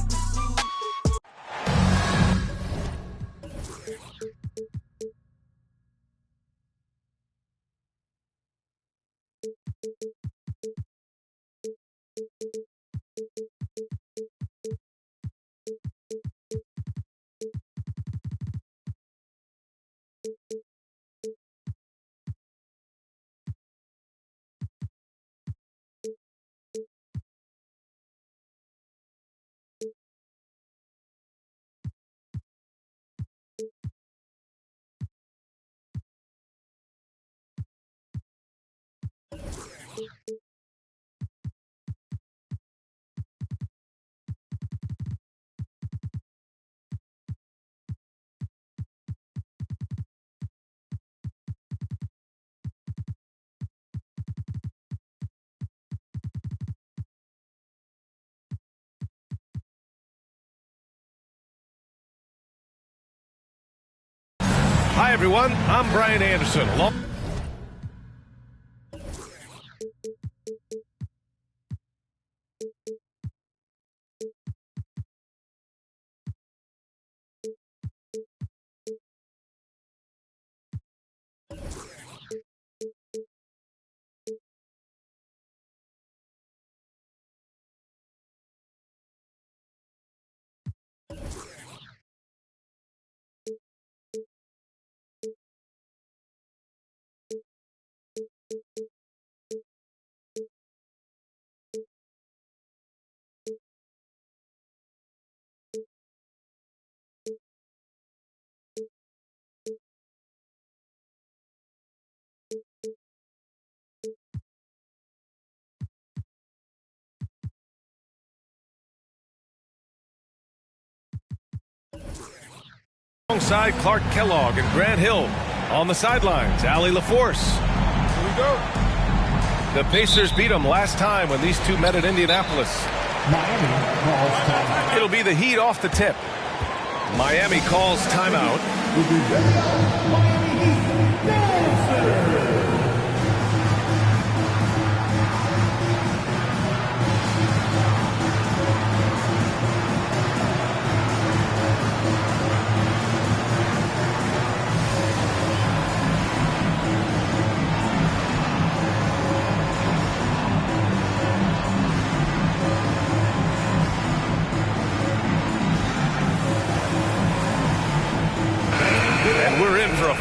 Hi, everyone. I'm Brian Anderson. Alongside Clark Kellogg and Grant Hill. On the sidelines, Allie LaForce. Here we go. The Pacers beat them last time when these two met at Indianapolis. It'll be the Heat off the tip. Miami calls timeout.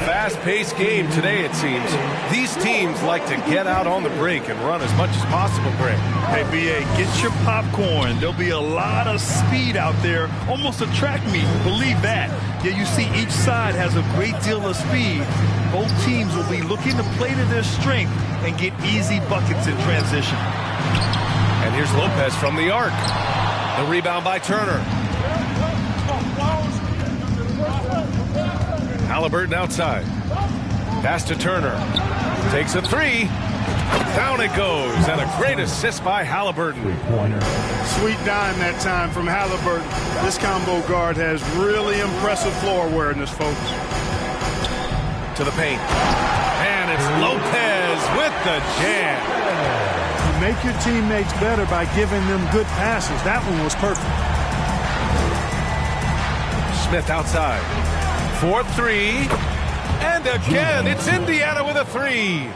Fast-paced game today, it seems. These teams like to get out on the break and run as much as possible, Greg. Hey, B.A., get your popcorn. There'll be a lot of speed out there, almost a track meet. Believe that. Yeah, you see each side has a great deal of speed. Both teams will be looking to play to their strength and get easy buckets in transition. And here's Lopez from the arc. The rebound by Turner. Halliburton outside. Pass to Turner. Takes a three. Down it goes, and a great assist by Halliburton. Sweet dime that time from Halliburton. This combo guard has really impressive floor awareness, folks. To the paint. And it's Lopez with the jam. You make your teammates better by giving them good passes. That one was perfect. Smith outside. 4-3. And again, it's Indiana with a three.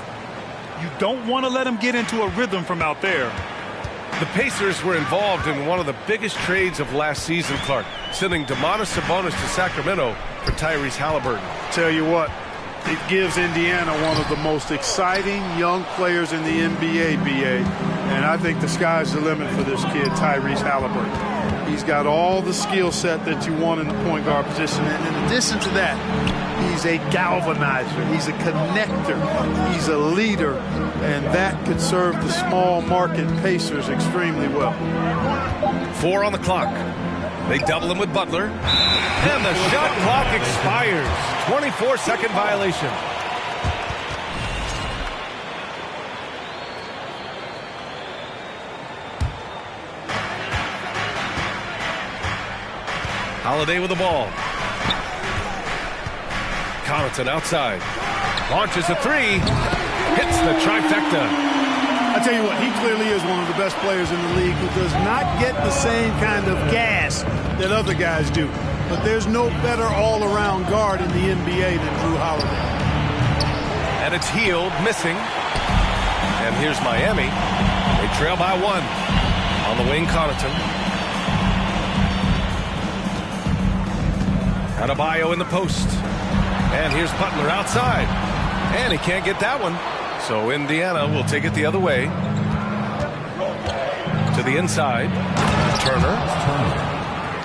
You don't want to let them get into a rhythm from out there. The Pacers were involved in one of the biggest trades of last season, Clark, sending Domantas Sabonis to Sacramento for Tyrese Halliburton. Tell you what, it gives Indiana one of the most exciting young players in the NBA, BA. And I think the sky's the limit for this kid, Tyrese Halliburton. He's got all the skill set that you want in the point guard position. And in addition to that, he's a galvanizer. He's a connector. He's a leader. And that could serve the small market Pacers extremely well. 4 on the clock. They double him with Butler. And the shot clock expires. 24-second violation. Holiday with the ball. Connaughton outside. Launches a three. Hits the trifecta. I tell you what, he clearly is one of the best players in the league who does not get the same kind of gas that other guys do. But there's no better all-around guard in the NBA than Drew Holiday. And it's Hield missing. And here's Miami. They trail by 1. On the wing, Connaughton. Adebayo in the post. And here's Butler outside. And he can't get that one. So Indiana will take it the other way. To the inside. Turner.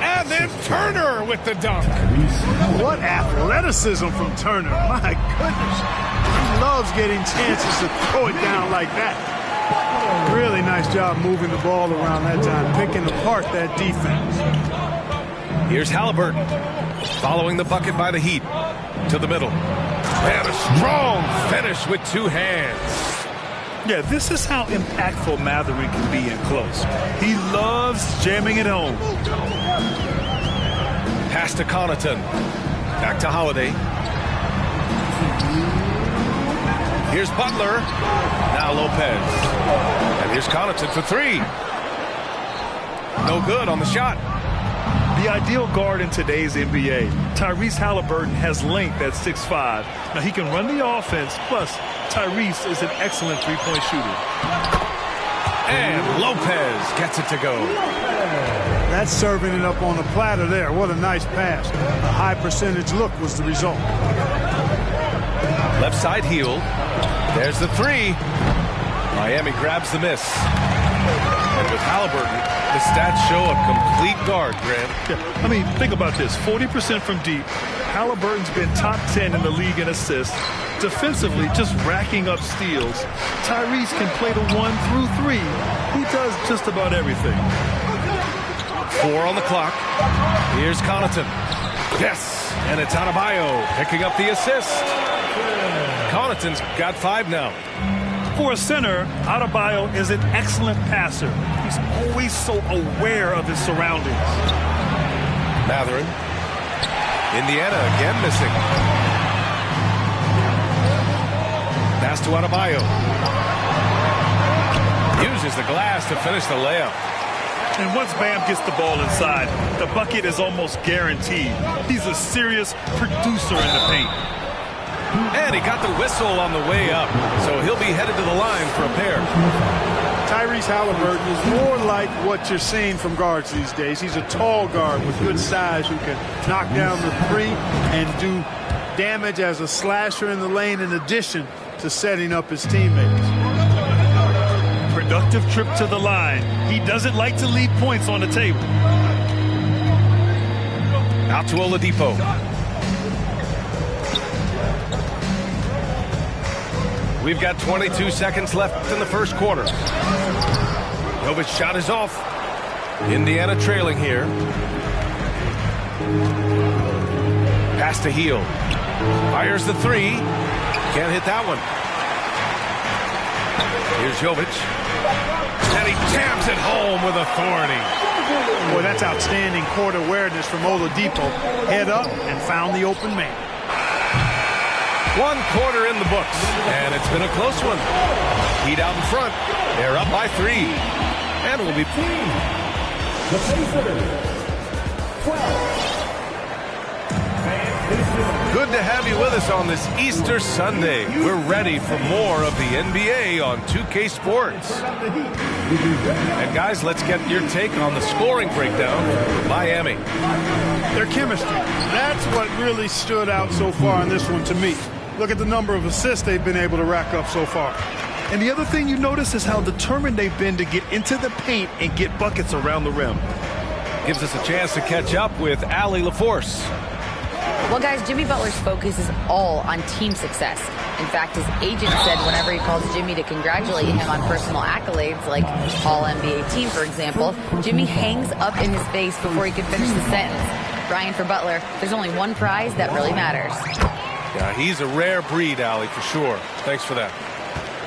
And then Turner with the dunk. What athleticism from Turner. My goodness. He loves getting chances to throw it down like that. Really nice job moving the ball around that time, picking apart that defense. Here's Halliburton. Following the bucket by the Heat. To the middle. And a strong finish with 2 hands. Yeah, this is how impactful Mathurin can be in close. He loves jamming it home. Pass to Connaughton. Back to Holiday. Here's Butler. Now Lopez. And here's Connaughton for 3. No good on the shot. The ideal guard in today's NBA, Tyrese Halliburton, has length at 6'5". Now he can run the offense, plus Tyrese is an excellent three-point shooter. And Lopez gets it to go. That's serving it up on a platter there. What a nice pass. A high percentage look was the result. Left side Hield. There's the 3. Miami grabs the miss. And with Halliburton, the stats show a complete guard, Graham. Yeah, I mean, think about this. 40% from deep. Halliburton's been top 10 in the league in assists. Defensively, just racking up steals. Tyrese can play the 1 through 3. He does just about everything. 4 on the clock. Here's Connaughton. Yes, and it's Adebayo picking up the assist. Connaughton's got 5 now. For a center, Adebayo is an excellent passer. He's always so aware of his surroundings. Mathurin. Indiana again missing. Pass to Adebayo. Uses the glass to finish the layup. And once Bam gets the ball inside, the bucket is almost guaranteed. He's a serious producer in the paint. And he got the whistle on the way up, so he'll be headed to the line for a pair. Tyrese Halliburton is more like what you're seeing from guards these days. He's a tall guard with good size who can knock down the 3 and do damage as a slasher in the lane in addition to setting up his teammates. Productive trip to the line. He doesn't like to leave points on the table. Out to Oladipo. We've got 22 seconds left in the first quarter. Novic's shot is off. Indiana trailing here. Pass to Hield. Fires the 3. Can't hit that one. Here's Jovic. And he jams it home with authority. Boy, that's outstanding court awareness from Oladipo. Head up and found the open man. 1 quarter in the books, and it's been a close one. Heat out in front. They're up by 3. And we'll be playing. The Pacers, 12. Good to have you with us on this Easter Sunday. We're ready for more of the NBA on 2K Sports. And guys, let's get your take on the scoring breakdown for Miami. Their chemistry. That's what really stood out so far in this one to me. Look at the number of assists they've been able to rack up so far. And the other thing you notice is how determined they've been to get into the paint and get buckets around the rim. Gives us a chance to catch up with Allie LaForce. Well, guys, Jimmy Butler's focus is all on team success. In fact, his agent said whenever he calls Jimmy to congratulate him on personal accolades, like All-NBA team, for example, Jimmy hangs up in his face before he can finish the sentence. Brian, for Butler, there's only one prize that really matters. Yeah, he's a rare breed, Allie, for sure. Thanks for that.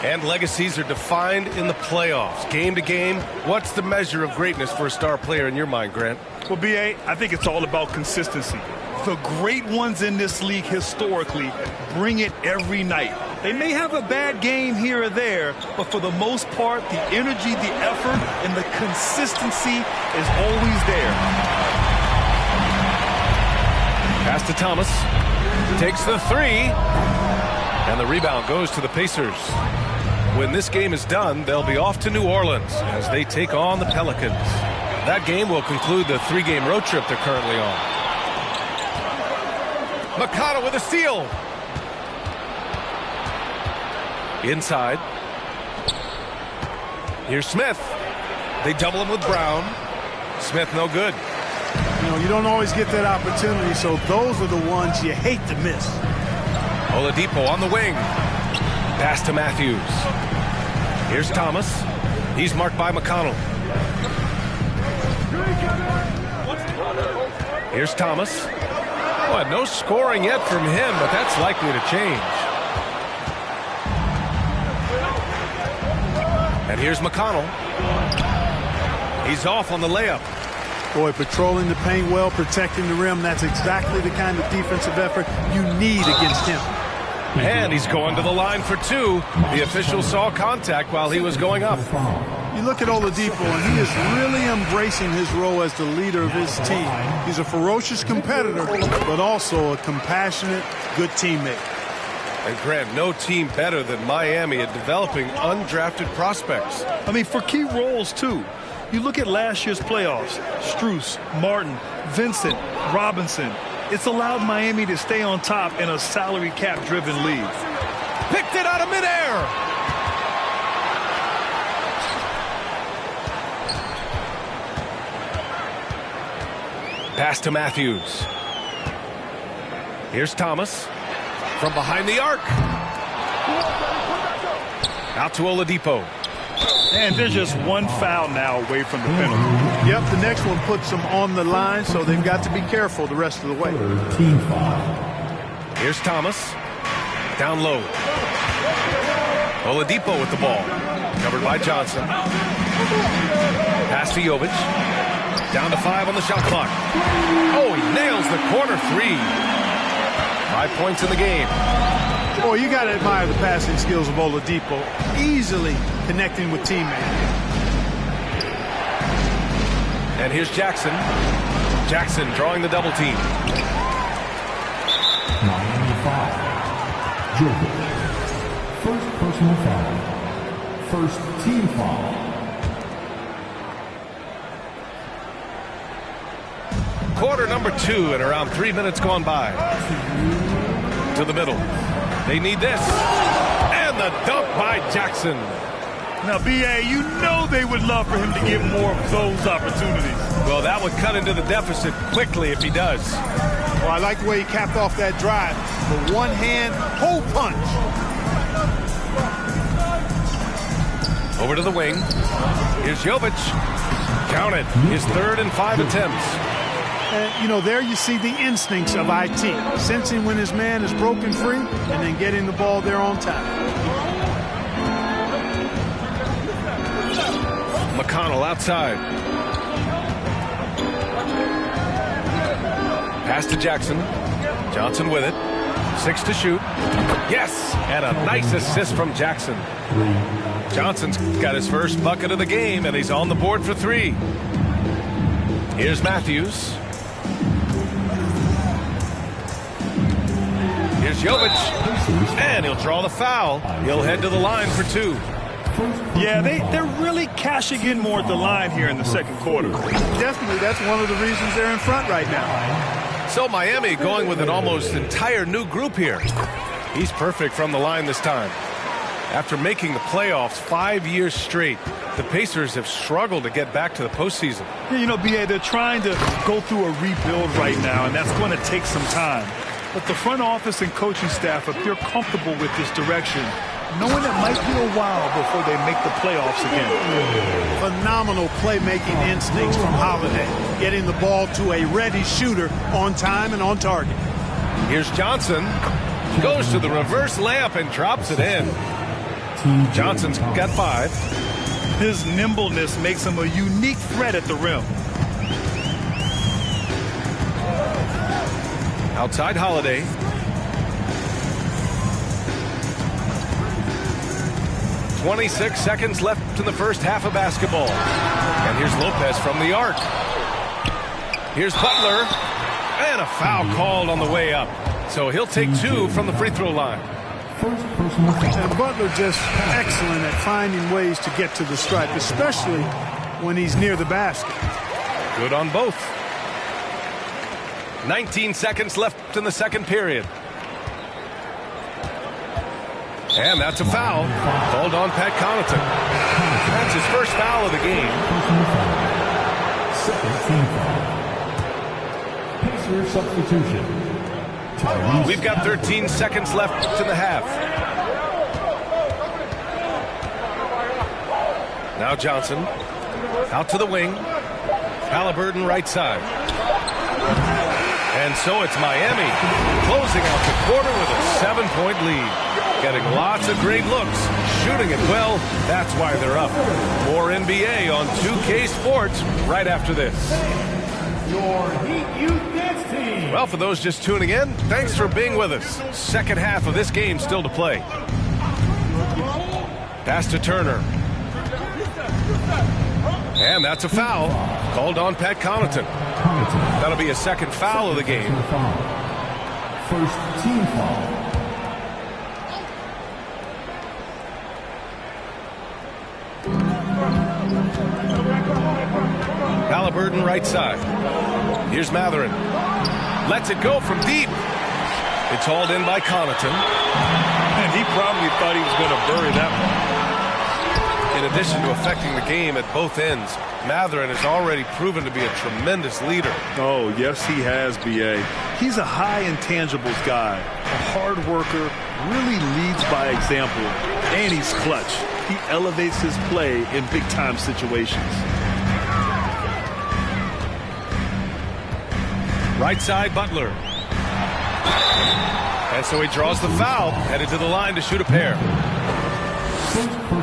And legacies are defined in the playoffs. Game to game, what's the measure of greatness for a star player in your mind, Grant? Well, B.A., I think it's all about consistency. The great ones in this league historically bring it every night. They may have a bad game here or there, but for the most part, the energy, the effort, and the consistency is always there. Pass to Thomas. Takes the 3. And the rebound goes to the Pacers. When this game is done, they'll be off to New Orleans as they take on the Pelicans. That game will conclude the 3-game road trip they're currently on. McConnell with a steal. Inside. Here's Smith. They double him with Brown. Smith no good. You know, you don't always get that opportunity, so those are the ones you hate to miss. Oladipo on the wing. Pass to Matthews. Here's Thomas. He's marked by McConnell. Here's Thomas. Well, no scoring yet from him, but that's likely to change. And here's McConnell. He's off on the layup. Boy, patrolling the paint well, protecting the rim. That's exactly the kind of defensive effort you need against him. And he's going to the line for 2. The official saw contact while he was going up. You look at Oladipo, and he is really embracing his role as the leader of his team. He's a ferocious competitor, but also a compassionate, good teammate. And Grant, no team better than Miami at developing undrafted prospects. I mean, for key roles, too. You look at last year's playoffs, Strus, Martin, Vincent, Robinson. It's allowed Miami to stay on top in a salary cap-driven league. Picked it out of midair. Pass to Matthews. Here's Thomas from behind the arc. Out to Oladipo. And there's just one foul now away from the penalty. Yep, the next one puts them on the line, so they've got to be careful the rest of the way. Team foul. Here's Thomas. Down low. Oladipo with the ball. Covered by Johnson. Pass to Jovic. Down to 5 on the shot clock. Oh, he nails the corner 3. 5 points in the game. Boy, you got to admire the passing skills of Oladipo. Easily connecting with teammates. And here's Jackson. Jackson drawing the double team. Miami foul. Jovic. First personal foul. First team foul. Quarter number 2 and around 3 minutes gone by. To the middle. They need this. And the dunk by Jackson. Now, B.A., you know they would love for him to get more of those opportunities. Well, that would cut into the deficit quickly if he does. Well, I like the way he capped off that drive. The one-hand hole punch. Over to the wing. Here's Jovic. Counted. His 3rd and 5 attempts. You know, there you see the instincts of IT. Sensing when his man is broken free and then getting the ball there on time. McConnell outside. Pass to Jackson. Johnson with it. 6 to shoot. Yes! And a nice assist from Jackson. Johnson's got his first bucket of the game, and he's on the board for 3. Here's Matthews. Here's Jovic. And he'll draw the foul. He'll head to the line for 2. Yeah, they're really cashing in more at the line here in the second quarter. Definitely, that's one of the reasons they're in front right now. So Miami going with an almost entire new group here. He's perfect from the line this time. After making the playoffs 5 years straight, the Pacers have struggled to get back to the postseason. Yeah, you know, B.A., they're trying to go through a rebuild right now, and that's going to take some time. But the front office and coaching staff appear comfortable with this direction, knowing it might be a while before they make the playoffs again. Phenomenal playmaking instincts from Holiday, getting the ball to a ready shooter on time and on target. Here's Johnson. Goes to the reverse layup and drops it in. Johnson's got 5. His nimbleness makes him a unique threat at the rim. Outside Holiday. "26 seconds left in the first half of basketball. And here's Lopez from the arc. Here's Butler. And a foul called on the way up. So he'll take 2 from the free throw line. And Butler just excellent at finding ways to get to the stripe, especially when he's near the basket. Good on both. 19 seconds left in the second period. And that's a foul. Called on Pat Connaughton. That's his first foul of the game. Second team foul. Pacer substitution. We've got 13 seconds left in the half. Now Johnson. Out to the wing. Halliburton right side. And so it's Miami closing out the quarter with a 7-point lead. Getting lots of great looks, shooting it well. That's why they're up. More NBA on 2K Sports right after this. Your Heat Youth Dance Team. Well, for those just tuning in, thanks for being with us. Second half of this game still to play. Pass to Turner. And that's a foul. Called on Pat Connaughton. That'll be a second foul of the game. First team foul. Halliburton right side. Here's Matherin. Lets it go from deep. It's hauled in by Connaughton. And he probably thought he was going to bury that one. In addition to affecting the game at both ends, Matherin has already proven to be a tremendous leader. Oh, yes, he has, B.A. He's a high intangibles guy, a hard worker, really leads by example, and he's clutch. He elevates his play in big-time situations. Right side, Butler. And so he draws the foul, headed to the line to shoot a pair.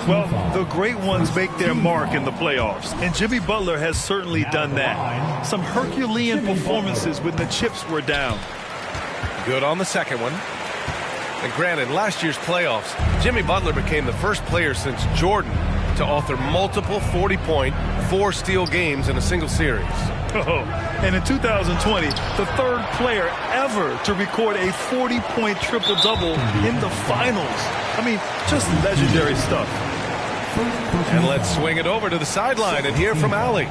Well, the great ones make their mark in the playoffs, and Jimmy Butler has certainly done that. Some Herculean performances when the chips were down. Good on the second one. And granted, last year's playoffs, Jimmy Butler became the first player since Jordan to author multiple 40-point, 4-steal games in a single series. Oh, and in 2020, the third player ever to record a 40-point triple-double in the finals. I mean, just legendary stuff. And let's swing it over to the sideline and hear from Allie.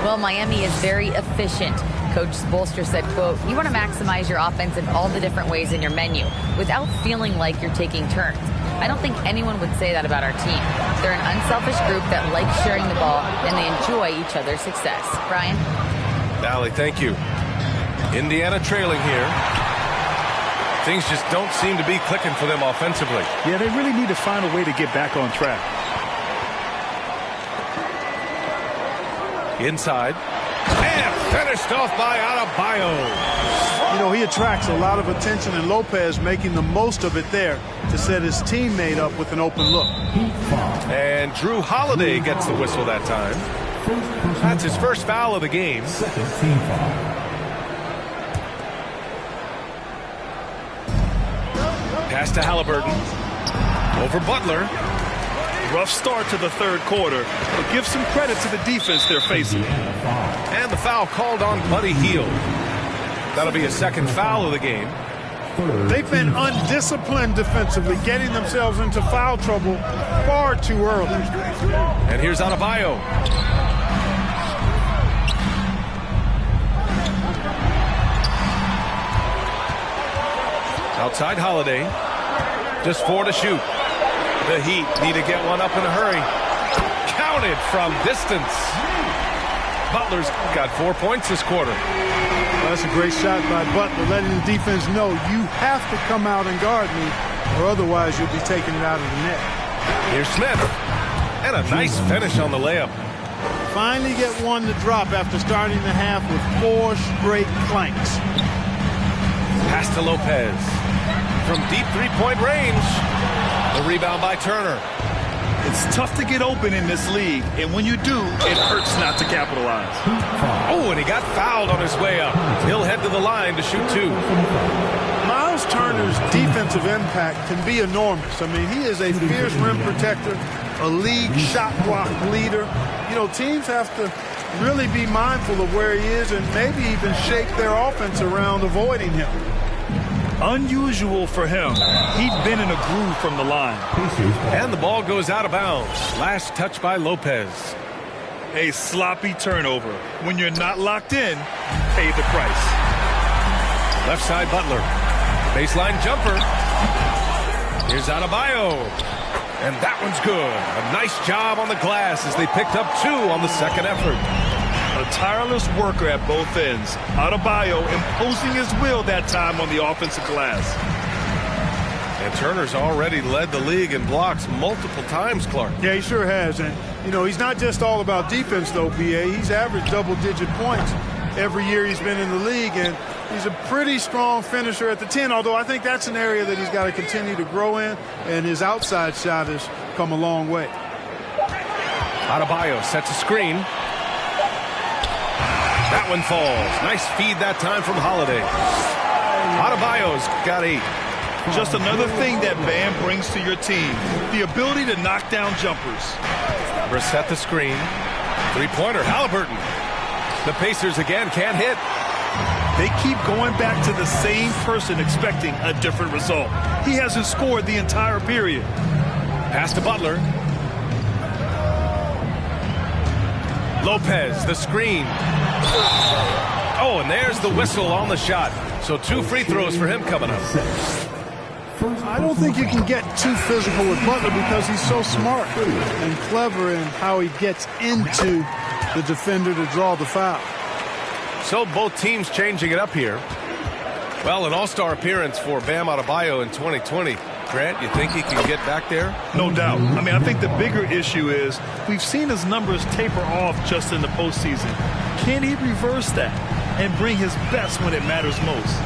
Well, Miami is very efficient. Coach Spoelstra said, quote, "You want to maximize your offense in all the different ways in your menu without feeling like you're taking turns." I don't think anyone would say that about our team. They're an unselfish group that likes sharing the ball, and they enjoy each other's success. Brian? Allie, thank you. Indiana trailing here. Things just don't seem to be clicking for them offensively. Yeah, they really need to find a way to get back on track. Inside. And finished off by Adebayo. You know, he attracts a lot of attention, and Lopez making the most of it there to set his teammate up with an open look. And Drew Holiday gets the whistle that time. That's his first foul of the game. Second team foul. Pass to Halliburton. Over Butler. Rough start to the third quarter, but give some credit to the defense they're facing. And the foul called on Buddy Hield. That'll be a second foul of the game. They've been undisciplined defensively, getting themselves into foul trouble far too early. And here's Adebayo. Outside Holiday. Just 4 to shoot. The Heat need to get one up in a hurry. Counted from distance. Butler's got 4 points this quarter. Well, that's a great shot by Butler, letting the defense know you have to come out and guard me, or otherwise you'll be taking it out of the net. Here's Smith. And a nice finish on the layup. Finally get one to drop after starting the half with 4 straight clanks. Pass to Lopez. From deep three-point range. The rebound by Turner. It's tough to get open in this league, and when you do, it hurts not to capitalize. Oh, and he got fouled on his way up. He'll head to the line to shoot 2. Miles Turner's defensive impact can be enormous. I mean, he is a fierce rim protector, a league shot block leader. You know, teams have to really be mindful of where he is and maybe even shape their offense around avoiding him. Unusual for him. He'd been in a groove from the line. And the ball goes out of bounds. Last touch by Lopez. A sloppy turnover. When you're not locked in, pay the price. Left side Butler. Baseline jumper. Here's Adebayo. And that one's good. A nice job on the glass as they picked up 2 on the second effort. A tireless worker at both ends. Adebayo imposing his will that time on the offensive glass. And Turner's already led the league in blocks multiple times, Clark. Yeah, he sure has. And, you know, he's not just all about defense, though, B.A. He's averaged double-digit points every year he's been in the league, and he's a pretty strong finisher at the 10, although I think that's an area that he's got to continue to grow in, and his outside shot has come a long way. Adebayo sets a screen. That one falls. Nice feed that time from Holiday. Adebayo's got 8. Just another thing that Bam brings to your team, the ability to knock down jumpers. Brissett the screen. Three-pointer, Halliburton. The Pacers again can't hit. They keep going back to the same person expecting a different result. He hasn't scored the entire period. Pass to Butler. Lopez, the screen. Oh, and there's the whistle on the shot. So 2 free throws for him coming up. I don't think you can get too physical with Butler because he's so smart and clever in how he gets into the defender to draw the foul. So both teams changing it up here. Well, an all-star appearance for Bam Adebayo in 2020. Grant, you think he can get back there? No doubt. I mean, I think the bigger issue is we've seen his numbers taper off just in the postseason. Can he reverse that and bring his best when it matters most?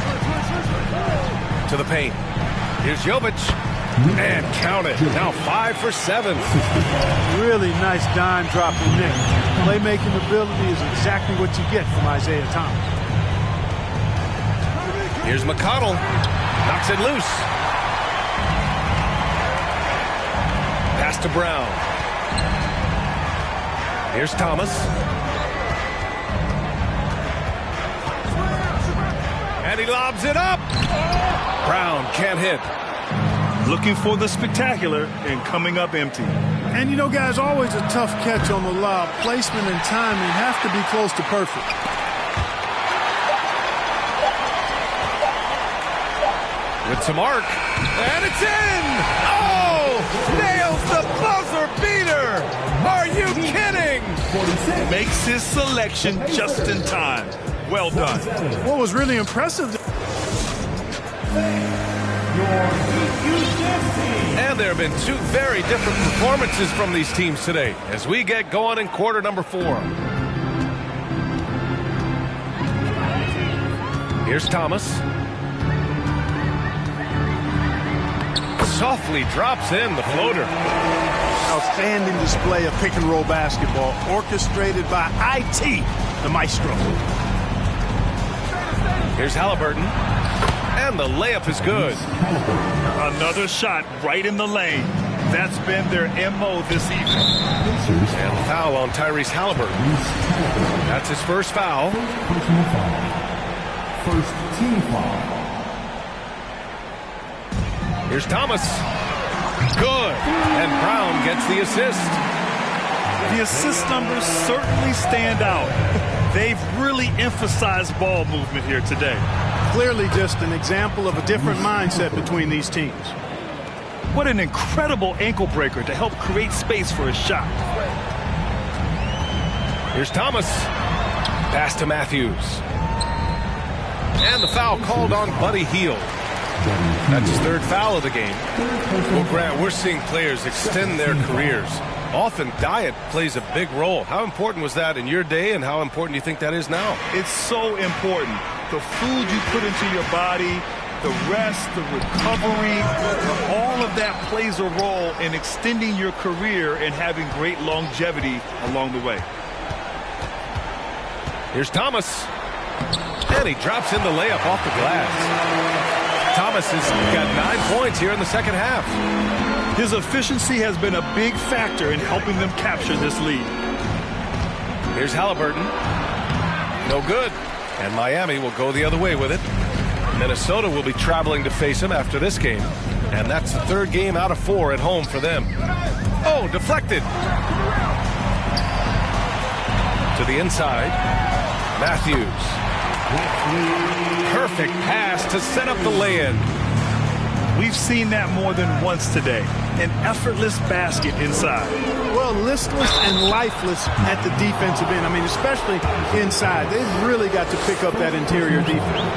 To the paint. Here's Jovic. And count it. Now 5 for 7. Really nice dime drop from Nick. Playmaking ability is exactly what you get from Isaiah Thomas. Here's McConnell. Knocks it loose. Pass to Brown. Here's Thomas. And he lobs it up. Brown can't hit. Looking for the spectacular and coming up empty. And, you know, guys, always a tough catch on the lob. Placement and timing have to be close to perfect. With some arc. And it's in! Oh! Nails the buzzer beater! Are you kidding? Makes his selection just in time. Well done. What was really impressive... And there have been 2 very different performances from these teams today as we get going in quarter number 4. Here's Thomas. Softly drops in the floater. Outstanding display of pick-and-roll basketball, orchestrated by IT, the maestro. Here's Halliburton. And the layup is good. Another shot right in the lane. That's been their MO this evening. And foul on Tyrese Halliburton. That's his first foul. Personal foul. First team foul. Here's Thomas. Good. And Brown gets the assist. The assist numbers certainly stand out. They've really emphasized ball movement here today. Clearly just an example of a different mindset between these teams. What an incredible ankle breaker to help create space for a shot. Here's Thomas. Pass to Matthews. And the foul called on Buddy Hield. That's his third foul of the game. Well, Grant, we're seeing players extend their careers. Often diet plays a big role. How important was that in your day, and how important do you think that is now? It's so important. The food you put into your body, the rest, the recovery, all of that plays a role in extending your career and having great longevity along the way. Here's Thomas. And he drops in the layup off the glass. Thomas has got 9 points here in the second half. His efficiency has been a big factor in helping them capture this lead. Here's Halliburton. No good. And Miami will go the other way with it. Minnesota will be traveling to face him after this game. And that's the third game out of 4 at home for them. Oh, deflected. To the inside. Matthews. Perfect pass to set up the lay-in. We've seen that more than once today. An effortless basket inside. Well, listless and lifeless at the defensive end. I mean, especially inside. They've really got to pick up that interior defense.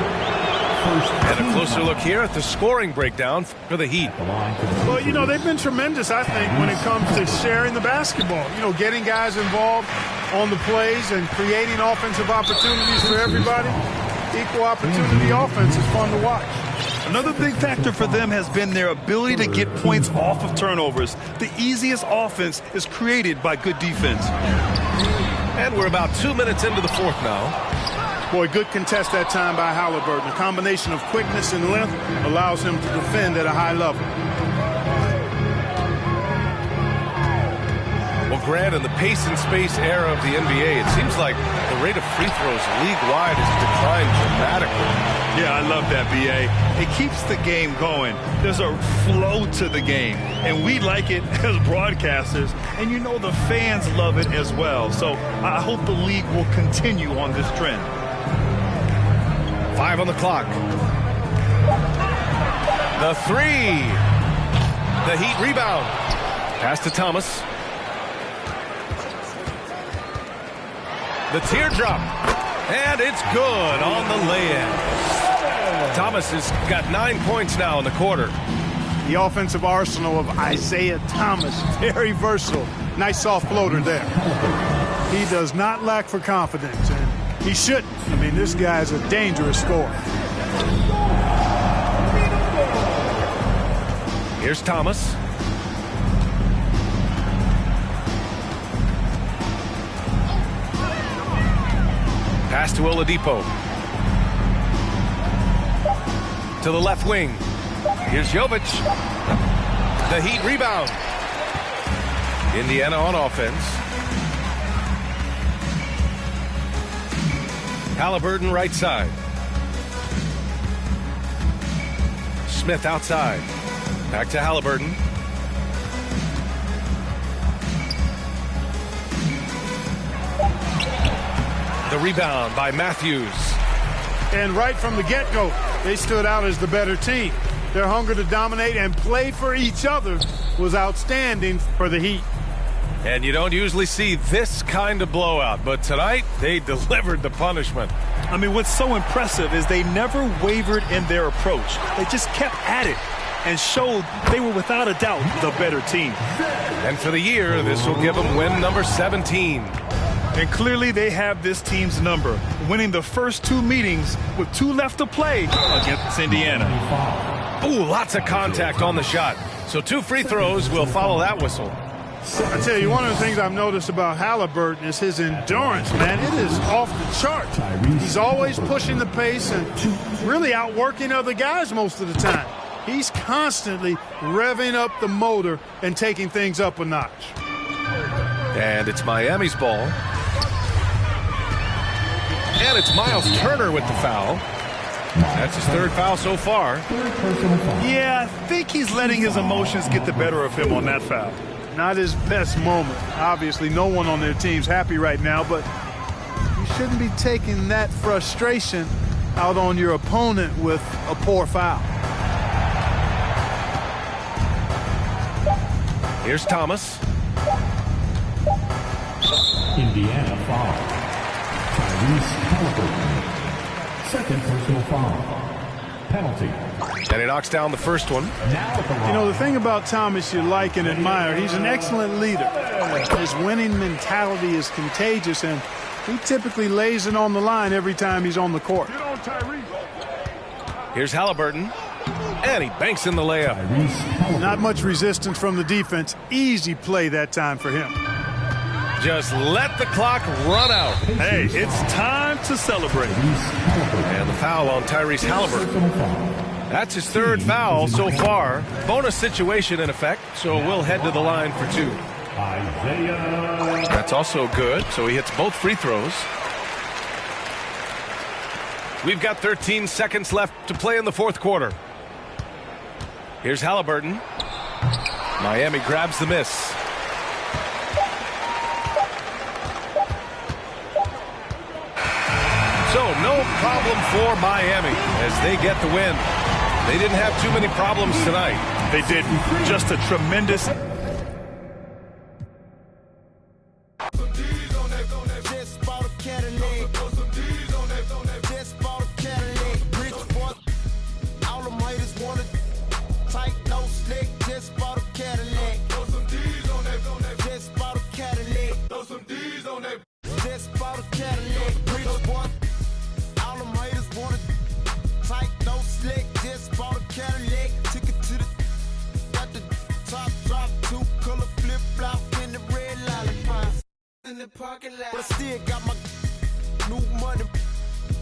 And a closer look here at the scoring breakdown for the Heat. Well, you know, they've been tremendous, I think, when it comes to sharing the basketball. You know, getting guys involved on the plays and creating offensive opportunities for everybody. Equal opportunity offense is fun to watch. Another big factor for them has been their ability to get points off of turnovers. The easiest offense is created by good defense. And we're about 2 minutes into the fourth now. Boy, good contest that time by Halliburton. A combination of quickness and length allows him to defend at a high level. Well, Grant, in the pace and space era of the NBA, it seems like the rate of free throws league-wide has declined dramatically. Yeah, I love that, B.A. It keeps the game going. There's a flow to the game, and we like it as broadcasters, and you know the fans love it as well. So I hope the league will continue on this trend. 5 on the clock. The three. The Heat rebound. Pass to Thomas. The teardrop. And it's good on the lay-in. Thomas has got 9 points now in the quarter. The offensive arsenal of Isaiah Thomas. Very versatile. Nice soft floater there. He does not lack for confidence, and he shouldn't. I mean, this guy is a dangerous scorer. Here's Thomas. Pass to Oladipo. To the left wing. Here's Jovic. The Heat rebound. Indiana on offense. Halliburton right side. Smith outside. Back to Halliburton. The rebound by Matthews. And right from the get-go, they stood out as the better team. Their hunger to dominate and play for each other was outstanding for the Heat. And you don't usually see this kind of blowout, but tonight they delivered the punishment. I mean, what's so impressive is they never wavered in their approach. They just kept at it and showed they were without a doubt the better team. And for the year, this will give them win number 17. And clearly they have this team's number, winning the first 2 meetings with 2 left to play against Indiana. Ooh, lots of contact on the shot. So 2 free throws will follow that whistle. I tell you, one of the things I've noticed about Halliburton is his endurance, man. It is off the chart. He's always pushing the pace and really outworking other guys most of the time. He's constantly revving up the motor and taking things up a notch. And it's Miami's ball. And it's Miles Turner with the foul. That's his 3rd foul so far. Yeah, I think he's letting his emotions get the better of him on that foul. Not his best moment. Obviously, no one on their team's happy right now, but you shouldn't be taking that frustration out on your opponent with a poor foul. Here's Thomas. Indiana foul. Tyrese Halliburton. 2nd personal foul. Penalty. And he knocks down the first one. You know, the thing about Thomas you like and admire, he's an excellent leader. His winning mentality is contagious, and he typically lays it on the line every time he's on the court. Here's Halliburton. And he banks in the layup. Not much resistance from the defense. Easy play that time for him. Just let the clock run out. Hey, it's time to celebrate. And the foul on Tyrese Halliburton. That's his 3rd foul so far. Bonus situation in effect, so we'll head to the line for 2. That's also good, so he hits both free throws. We've got 13 seconds left to play in the 4th quarter. Here's Halliburton. Miami grabs the miss. So no problem for Miami as they get the win. They didn't have too many problems tonight. They did. Just a tremendous... But I still got my new money.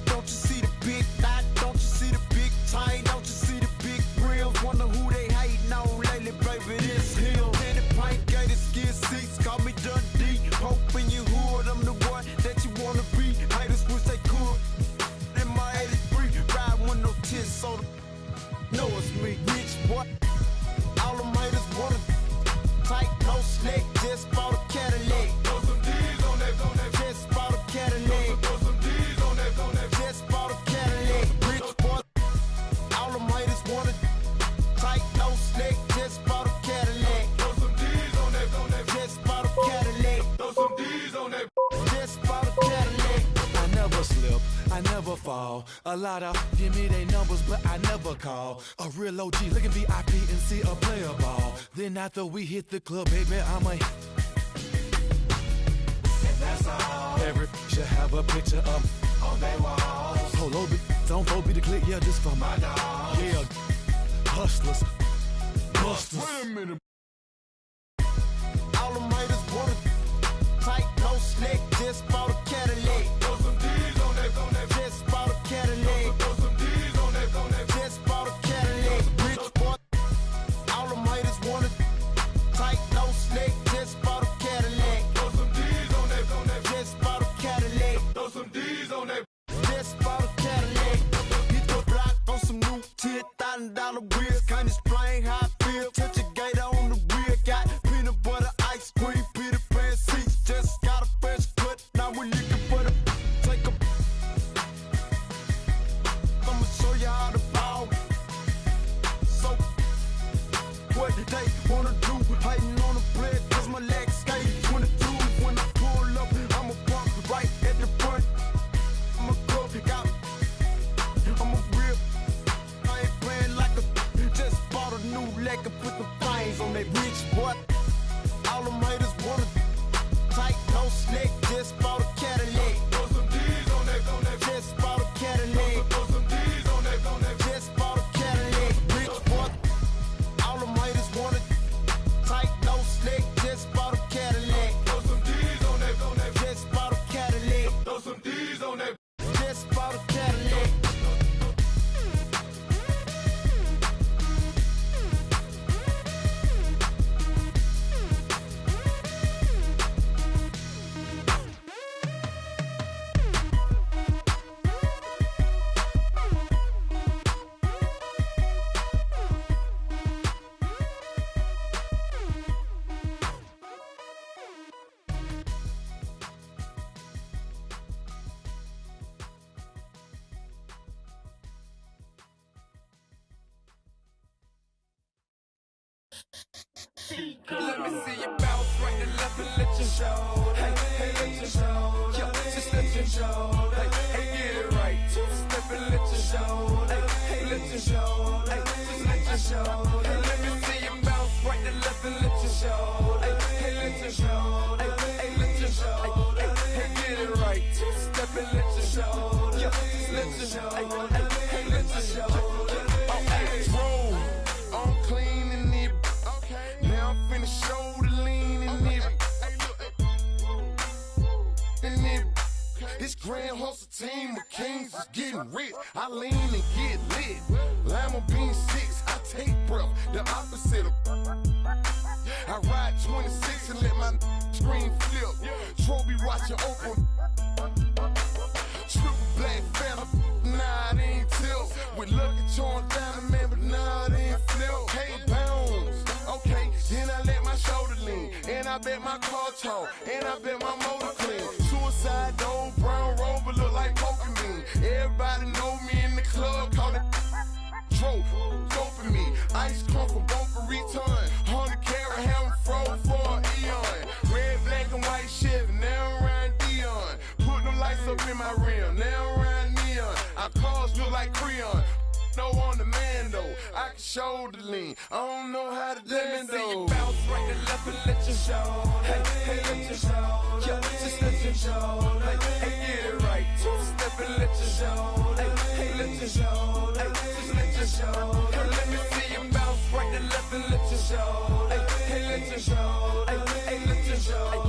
Don't you see the big thigh? Don't you see the big chain? Don't you see the big grills? Wonder who they hating on lately, baby. This him. Penny pint gated skin seats. Call me Dundee. Hope in your hood. I'm the one that you wanna be. Haters wish they could. In my 83, ride with no tits, so know it's me. Rich boy. All them haters wanna tight, no slick. Just bought a Cadillac. I never fall. A lot of give me they numbers, but I never call. A real OG looking VIP and see a player ball. Then after we hit the club, baby, I'm a. And that's all. Every should have a picture of on their walls. Polo, don't go be the click, yeah, this for my dog. Yeah, hustlers, busters. Wait a minute. All them haters wanna tight, no slick, just bought a Cadillac. Throw some D's on that, just bought a Cadillac. Throw some D's on that, just bought a Cadillac. Rich boy, all them haters wanna tight, no slick, just bought a Cadillac. Throw some D's on that, just bought a Cadillac. Throw some D's on that, just bought a Cadillac. Hit the block on some new $10,000 wheels, can't explain how I feel. Touch a gator on the rear, got peanut butter ice cream, Peter Pan seats, just got a fresh cut, now we Let me see you bounce right and left and let your show. Hey, let your show. Yo, just let your show. Hey, get it right. Two-step and let your show. Hey, let your show. Hey, just let your show. Hey, let me see you bounce right and left and let your show. Hey, let your show. Hey, let your show. Hey, get it right. Two-step and let your show. Yo, just let your show. Hey, let your show. Oh, hey, roll. I'm clean in it. Okay. Now I'm finna show the lean in it. This grand hustle team of kings is getting rich. I lean and get lit. Lima bean 6, I take breath. The opposite of. I ride 26 and let my screen flip. Trophy watching open. Triple black phantom. Nah, it ain't tilt. With Lucky Charms diamond man, but nah, it ain't flip. Hey, bounce. Okay, then I let my shoulder lean. And I bet my car talk. And I bet my motor clean. Suicide door, brown rover look like Pokemon. Everybody know me in the club, call it Tro, doping me. Ice come for Boca Raton. 100 carat ham froze for an eon. Red, black, and white Chevy, now around Dion. Put them lights up in my rim, now around neon. Our cars look like Creon. No on the man though, I can show the lean. I don't know how to let me see you bounce right and left and let your show. Hey, let your show. Yo, just let your show. Hey, get it right. Two-step and let your show. Hey, let your show. Hey, just let your show. Hey, let me see you bounce right and left and let your show. Hey, let your show. Hey, let your show.